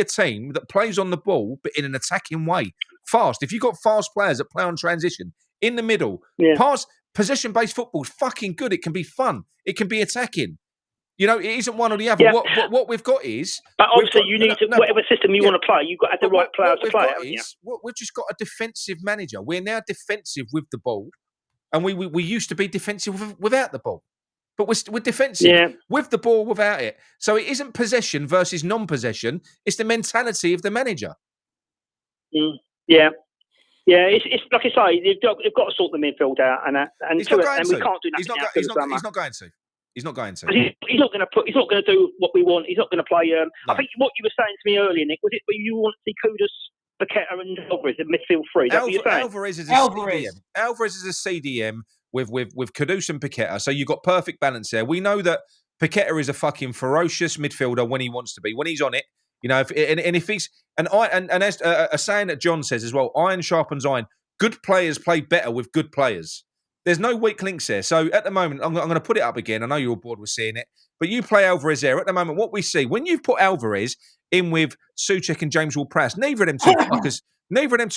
team that plays on the ball but in an attacking way. Fast. If you've got fast players that play on transition in the middle, possession-based football is fucking good. It can be fun. It can be attacking. You know, it isn't one or the other. Yeah. What we've got is... But obviously you need to, whatever system you want to play, you've got to have the right players to play it. We've just got a defensive manager. We're now defensive with the ball, and we used to be defensive without the ball. But we're defensive with the ball, without it. So it isn't possession versus non-possession. It's the mentality of the manager. Yeah. Yeah, it's like I say, they've got to sort the midfield out, and we can't do nothing. He's not going to. He's not going to. He's not going to do what we want. He's not going to play. No. I think what you were saying to me earlier, Nick, was it you want to see Kudus, Paqueta, and Alvarez in midfield three? Alvarez is a CDM. Alvarez is a CDM with Kudus and Paqueta. So you've got perfect balance there. We know that Paqueta is a fucking ferocious midfielder when he wants to be. When he's on it, you know, if he's and as a saying that John says as well, iron sharpens iron. Good players play better with good players. There's no weak links there. So at the moment, I'm going to put it up again. I know you're all bored with seeing it, but you play Alvarez there. At the moment, what we see, when you've put Alvarez in with Souček and James Ward-Prowse, neither of them two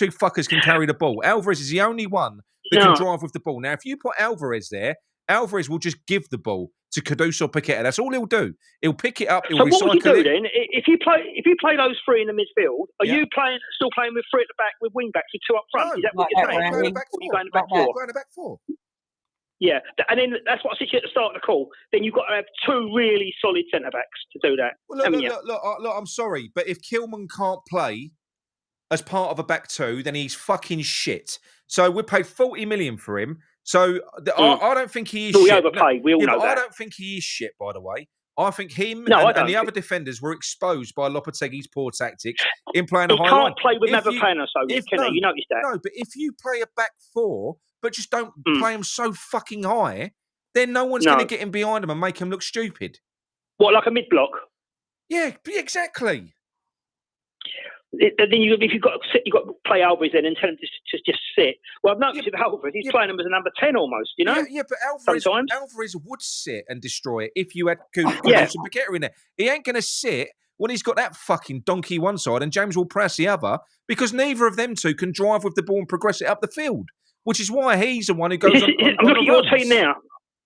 fuckers can carry the ball. Alvarez is the only one that can drive with the ball. Now, if you put Alvarez there, Alvarez will just give the ball to Kudus or Paqueta. That's all he'll do. He'll pick it up. He'll recycle it. So what would you do then? If you play those three in the midfield, are you still playing with three at the back with wing backs with two up front? No, is that what you're saying? Going back four. Going back four. Yeah, and then that's what I said to you at the start of the call. Then you've got to have two really solid centre backs to do that. Well, look, I'm sorry, but if Kilman can't play as part of a back two, then he's fucking shit. So we paid 40 million for him. So I don't think he is shit. We overpaid. We all know that. I don't think he is shit, by the way. I think him No, and the other defenders were exposed by Lopetegui's poor tactics in playing a He high can't line. play with Mavropano, so Nick, can he? You noticed that? No, but if you play a back four, but just don't play him so fucking high, then no one's going to get him behind him and make him look stupid. What, like a mid-block? Yeah, exactly. Then if you've got to play Alvarez then and tell him to just sit. Well, I've noticed with Alvarez, he's playing him as a number 10 almost, you know? Yeah, but Alvarez would sit and destroy it if you had Kudus and Paqueta in there. He ain't going to sit when he's got that fucking donkey one side and James Ward-Prowse the other, because neither of them two can drive with the ball and progress it up the field, which is why he's the one who goes on I'm looking at your team now.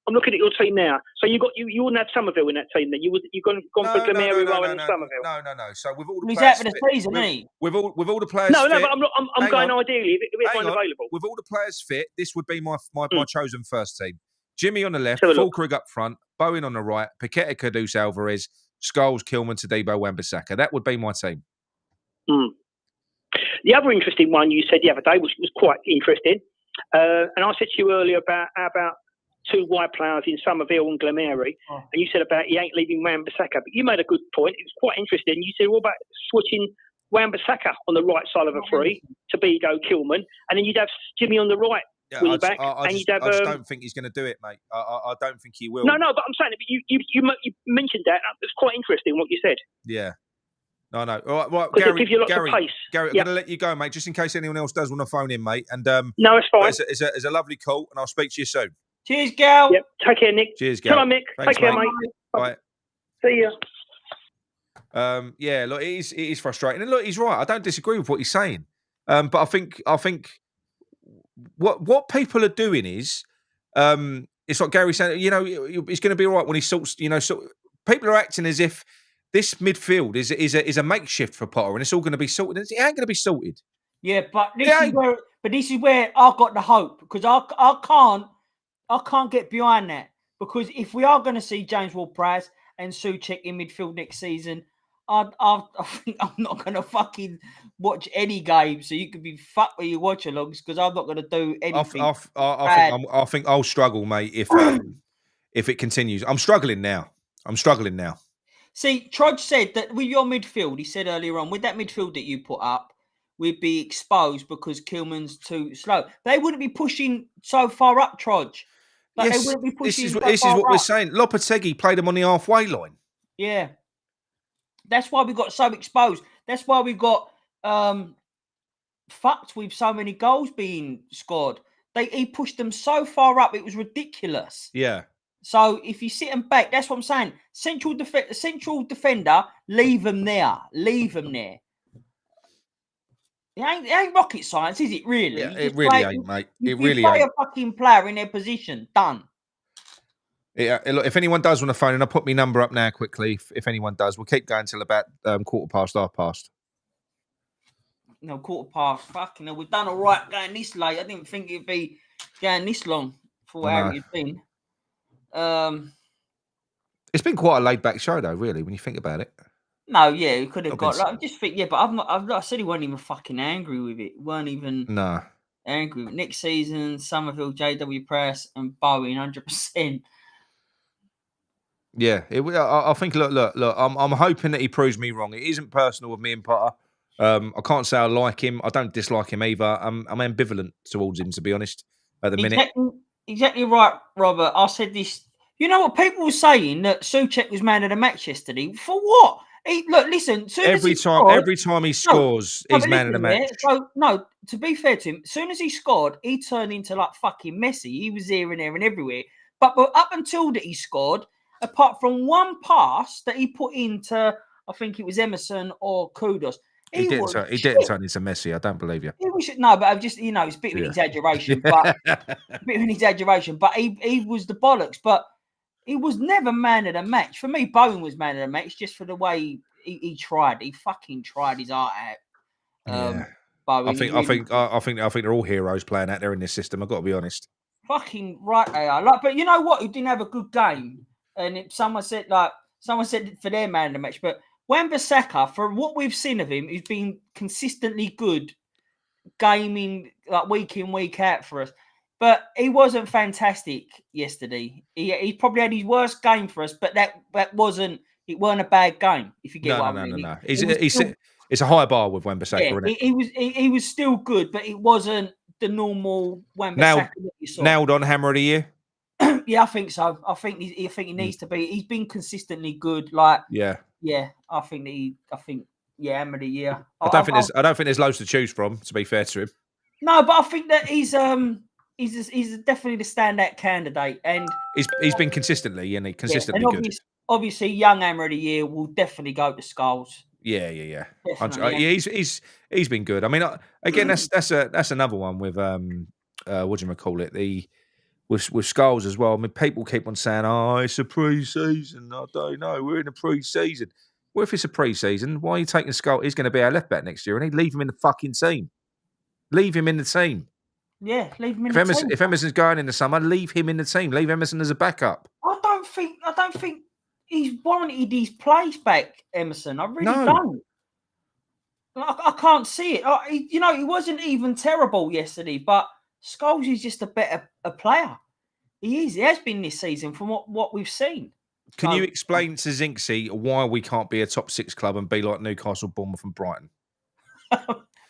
I'm looking at your team now. So you wouldn't have Somerville in that team then. You've gone for Glameri rather than Somerville. No. So with all the he's players out for the season, isn't he? With all the players No, fit, but I'm going ideally if everyone's available. With all the players fit, this would be my chosen first team. Jimmy on the left, Have a Fulkrug up front, Bowen on the right, Paqueta, Kudus, Alvarez, Scholes, Kilman, Todibo, Wan-Bissaka. That would be my team. The other interesting one you said the other day was quite interesting. And I said to you earlier about two wide players in Somerville and Glameri, and you said about he ain't leaving Wan-Bissaka. But you made a good point. It was quite interesting. You said, what about switching Wan-Bissaka on the right side of a three to Bigo, Kilman, and then you'd have Jimmy on the right wing back. I just don't think he's going to do it, mate. I don't think he will. No, but I'm saying it. But you mentioned that. It's quite interesting what you said. Yeah. No. All right, Gary, it gives you lots of pace. Gary, I'm going to let you go, mate, just in case anyone else does want to phone in, mate. And no, it's fine. It's a lovely call, and I'll speak to you soon. Cheers, Gal. Yep. Take care, Nick. Cheers, Gal. Come on, Mick. Thanks, take care, mate. Bye. See ya. Yeah, look, it is frustrating, and look, he's right. I don't disagree with what he's saying, but I think what people are doing is, it's like Gary saying, it's going to be all right when he sorts. So people are acting as if this midfield is a makeshift for Potter, and it's all going to be sorted. It ain't going to be sorted. Yeah, but this is where I got the hope, because I can't get behind that, because if we are going to see James Ward-Prowse and Souček in midfield next season, I think I'm not going to fucking watch any game. So you can be fucked with your watch-alongs, because I'm not going to do anything. I think I'll struggle, mate, if it continues. I'm struggling now. See, Trudge said that with your midfield, he said earlier on, with that midfield that you put up, we'd be exposed because Kilman's too slow. They wouldn't be pushing so far up, Trudge. Like, yes, they wouldn't be pushing this is what we're saying. Lopetegui played them on the halfway line. Yeah. That's why we got so exposed. That's why we got fucked with so many goals being scored. He pushed them so far up, it was ridiculous. Yeah. So if you sit them back, that's what I'm saying. Central defender, leave them there. It ain't rocket science, is it? Really? Yeah, it really ain't, mate. It really play ain't. a fucking player in their position. Done. Yeah, look, if anyone does want to phone in, I'll put my number up now quickly. If anyone does, we'll keep going till about 1:15. No, 1:15. Fucking hell, we've done all right going this late. I didn't think it'd be going this long for how it'd been. It's been quite a laid-back show, though, really, when you think about it. No, yeah, we could have got. I just think, but I said he wasn't even fucking angry with it. Weren't even angry with it. Next season, Somerville, JW Press, and Bowen, 100%. Yeah, I think. Look. I'm hoping that he proves me wrong. It isn't personal with me and Potter. I can't say I like him. I don't dislike him either. I'm ambivalent towards him, to be honest. At the minute, exactly right, Robert. I said this. You know what people were saying, that Souček was man of the match yesterday. For what? Listen. Every time he scores, he's man of the match. So no, to be fair to him, as soon as he scored, he turned into like fucking Messi. He was here and there and everywhere. But up until that he scored, apart from one pass that he put into, I think it was Emerson or Kudus. He didn't turn into Messi. I don't believe you. But I've just, it's a bit of an exaggeration. But he was the bollocks. But he was never man of the match. For me, Bowen was man of the match just for the way he tried. He fucking tried his art out. Bowen, I think they're all heroes playing out there in this system. I've got to be honest. Fucking right they are. But you know what? He didn't have a good game. And someone said for their man of the match. But Wan-Bissaka, for what we've seen of him, he's been consistently good gaming, like week in, week out for us. But he wasn't fantastic yesterday. He probably had his worst game for us, but that wasn't. It weren't a bad game, if you get what I mean. No. It was still, It's a high bar with Wan-Bissaka, yeah, isn't it? he was still good, but it wasn't the normal Wan-Bissaka that you saw. Nailed on hammer of the year. Yeah, I think so. I think he needs to be. He's been consistently good. Like, yeah. I think hammer of the year. I don't think there's loads to choose from. To be fair to him. No, but I think that he's definitely the standout candidate, and he's been consistently good. Obviously, young hammer of the year will definitely go to Scholes. Yeah. He's been good. I mean, again, that's another one with what do you call it? With Scholes as well. I mean, people keep on saying, "Oh, it's a pre-season." I don't know. We're in a pre-season. Well, if it's a pre-season, why are you taking Scholes? He's going to be our left back next year, and he'd leave him in the fucking team. Leave him in the team. Yeah, leave him in the team. If Emerson's going in the summer, leave him in the team. Leave Emerson as a backup. I don't think he's warranted his place back, Emerson. I really don't. I can't see it. He wasn't even terrible yesterday, but Scholes is just a player. He is. He has been this season from what we've seen. Can you explain to Zinksy why we can't be a top 6 club and be like Newcastle, Bournemouth, and Brighton?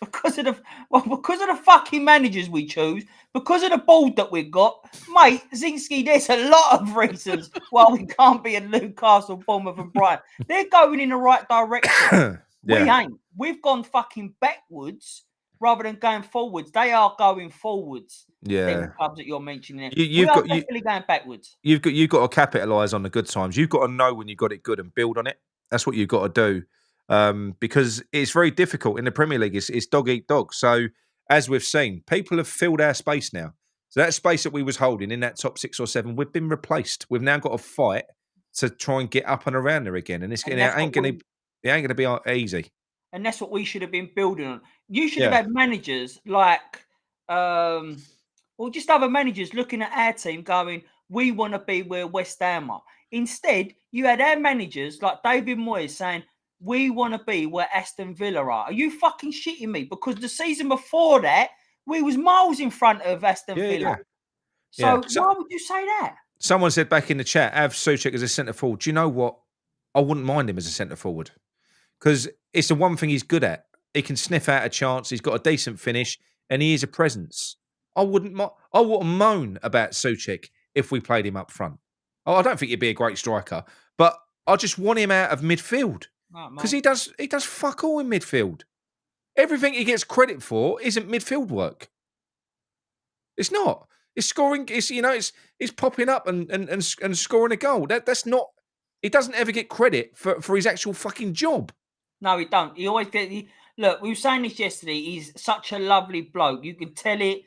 Because of the fucking managers we choose, because of the board that we've got, mate, Zinksy, there's a lot of reasons why we can't be in Newcastle, Bournemouth, and Brighton. They're going in the right direction. We ain't. We've gone fucking backwards rather than going forwards. They are going forwards. Yeah, them clubs that you're mentioning. We are definitely going backwards. You've got to capitalise on the good times. You've got to know when you got it good and build on it. That's what you've got to do. Because it's very difficult in the Premier League. It's dog eat dog. So as we've seen, people have filled our space now. So that space that we was holding in that top 6 or 7, we've been replaced. We've now got to fight to try and get up and around there again. And it ain't going to be easy. And that's what we should have been building on. You should have had managers like, just other managers looking at our team going, we want to be where West Ham are. Instead, you had our managers like David Moyes saying, we want to be where Aston Villa are. Are you fucking shitting me? Because the season before that, we was miles in front of Aston Villa. So why would you say that? Someone said back in the chat, have Souček as a centre forward. Do you know what? I wouldn't mind him as a centre forward. Because it's the one thing he's good at. He can sniff out a chance. He's got a decent finish, and he is a presence. I wouldn't moan about Souček if we played him up front. I don't think he'd be a great striker, but I just want him out of midfield because he does fuck all in midfield. Everything he gets credit for isn't midfield work. It's not. It's scoring. It's popping up and scoring a goal. That's not. He doesn't ever get credit for his actual fucking job. No, he don't. He always get. Look, we were saying this yesterday. He's such a lovely bloke. You can tell it.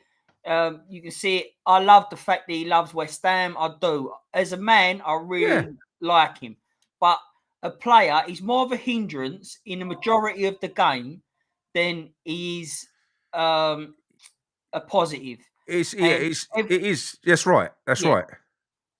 You can see it. I love the fact that he loves West Ham. I do. As a man, I really like him. But a player, he's more of a hindrance in the majority of the game than he is a positive. It is. That's right. That's right.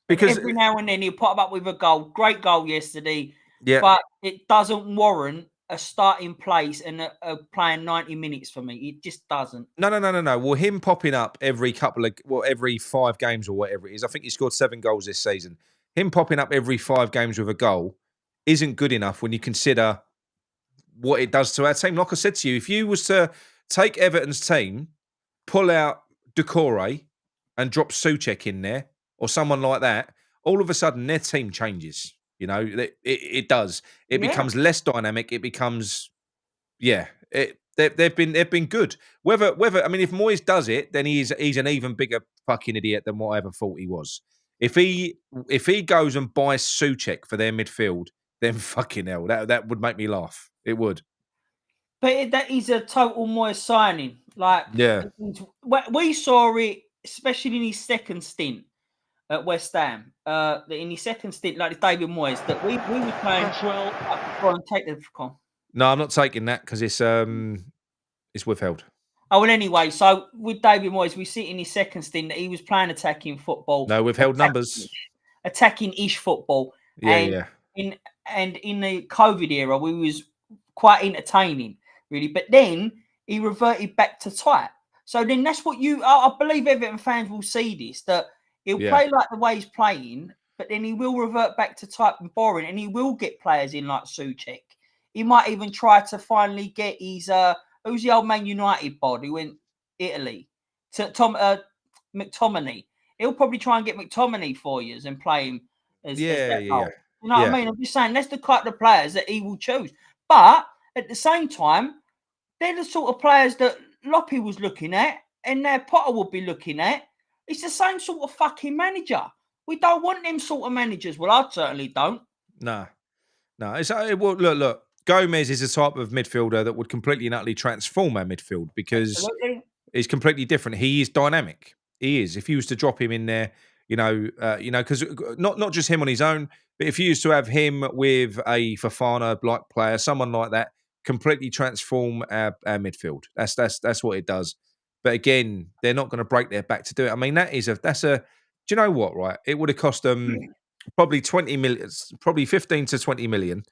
Because every now and then he'll pop up with a goal. Great goal yesterday. Yeah. But it doesn't warrant a starting place and a playing 90 minutes for me. It just doesn't. No. Well, him popping up every 5 games or whatever it is. I think he scored 7 goals this season. Him popping up every 5 games with a goal isn't good enough when you consider what it does to our team. Like I said to you, if you was to take Everton's team, pull out Decore and drop Souček in there or someone like that, all of a sudden their team changes. You know, it does. It becomes less dynamic. It becomes, they've been good. Whether I mean, if Moyes does it, then he's an even bigger fucking idiot than what I ever thought he was. If he goes and buys Souček for their midfield, then fucking hell, that would make me laugh. It would. But that is a total Moyes signing. We saw it, especially in his second stint at West Ham. In his second stint, like David Moyes, that we were playing. Go on, take the call. No, I'm not taking that because it's withheld. Oh, well, anyway, so with David Moyes, we see in his second stint that he was playing attacking football. No, withheld numbers. Attacking-ish football. Yeah. In the COVID era, we was quite entertaining, really. But then he reverted back to tight. So then that's what I believe Everton fans will see this, that he'll play like the way he's playing, but then he will revert back to type and boring, and he will get players in like Souček. He might even try to finally get his who's the old Man United bod who went Italy to McTominay. He'll probably try and get McTominay for you and play him as that role. You know what I mean? I'm just saying that's the kind of players that he will choose. But at the same time, they're the sort of players that Loppy was looking at and now Potter will be looking at. It's the same sort of fucking manager. We don't want them sort of managers. Well, I certainly don't. No. It's well, look. Gomez is a type of midfielder that would completely and utterly transform our midfield because he's completely different. He is dynamic. He is. If you was to drop him in there, because not just him on his own, but if you used to have him with a Fofana-like player, someone like that, completely transform our midfield. That's what it does. But again, they're not going to break their back to do it. I mean, that's a. Do you know what? Right, it would have cost them probably 20 million, probably 15 to 20 million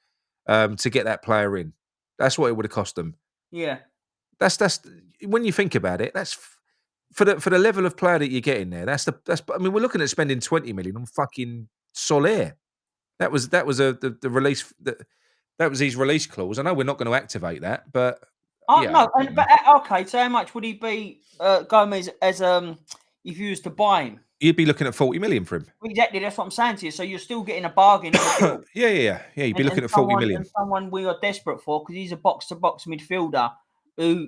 to get that player in. That's what it would have cost them. Yeah. That's when you think about it, that's for the level of player that you're getting there. I mean, we're looking at spending 20 million on fucking Soler. That was the release that was his release clause. I know we're not going to activate that, but no. Okay, so how much would he be Gomez as if you was to buy him? You'd be looking at 40 million for him. Exactly, that's what I'm saying to you. So you're still getting a bargain. Yeah. You'd be looking at 40 million. And someone we are desperate for because he's a box-to-box midfielder who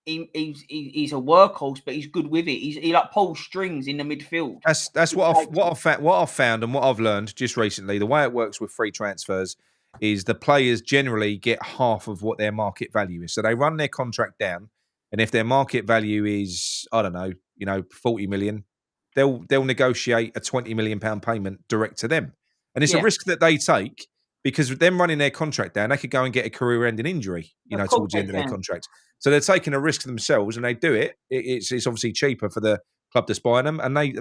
he's a workhorse, but he's good with it. He like pulls strings in the midfield. That's what I've found and what I've learned just recently. The way it works with free transfers is the players generally get half of what their market value is. So they run their contract down, and if their market value is, I don't know, 40 million, they'll negotiate a 20 million pound payment direct to them. And it's a risk that they take because with them running their contract down, they could go and get a career-ending injury, towards the end of their contract. So they're taking a risk themselves, and they do it. It's obviously cheaper for the club that's buying them, and they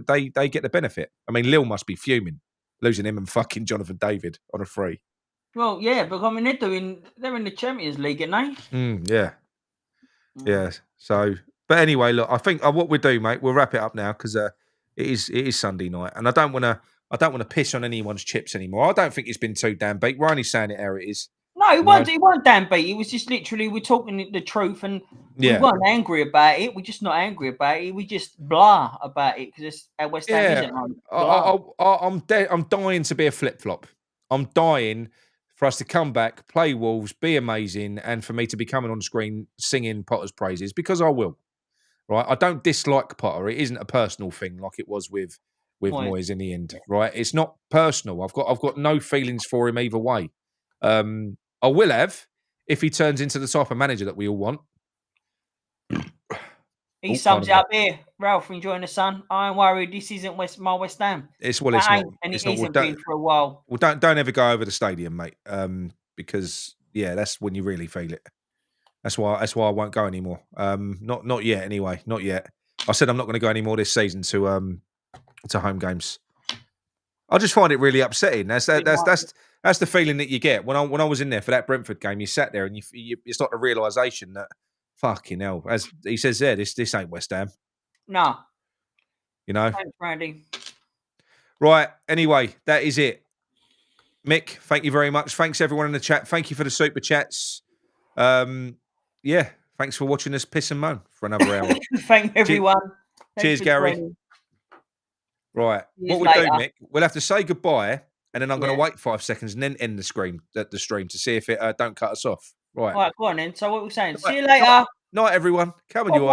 get the benefit. I mean, Lille must be fuming losing him and fucking Jonathan David on a free. Well, yeah, but I mean they're in the Champions League, aren't they? Yeah. So, but anyway, look, I think what we do, mate, we'll wrap it up now because it is Sunday night, and I don't want to piss on anyone's chips anymore. I don't think it's been too damn beat. We're only saying it how it is. No, it wasn't damn beat. It was just literally we're talking the truth, and we weren't angry about it. We're just not angry about it. We just blah about it because it's our West Ham isn't. I'm dying to be a flip flop. I'm dying for us to come back, play Wolves, be amazing, and for me to be coming on screen singing Potter's praises because I will. Right? I don't dislike Potter. It isn't a personal thing like it was with Moyes in the end. Right? It's not personal. I've got no feelings for him either way. I will have if he turns into the type of manager that we all want. He sums it up here. Ralph, enjoying the sun. I ain't worried. This isn't my West Ham. It's not. And it hasn't been for a while. Well, don't ever go over the stadium, mate. Because that's when you really feel it. That's why I won't go anymore. Not yet. Anyway, not yet. I said I'm not going to go anymore this season to home games. I just find it really upsetting. That's the feeling that you get when I was in there for that Brentford game. You sat there and you start the realization that fucking hell, as he says there, this ain't West Ham. No, Thanks, Randy. Right. Anyway, that is it. Mick, thank you very much. Thanks everyone in the chat. Thank you for the super chats. Thanks for watching us piss and moan for another hour. Thank everyone. Cheers, Gary. Joining. Right. What we'll do, Mick, we'll have to say goodbye, and then I'm going to wait 5 seconds and then end the stream to see if it don't cut us off. Right. All right, go on then. So what we're saying. See you later. Night, everyone. Come on, you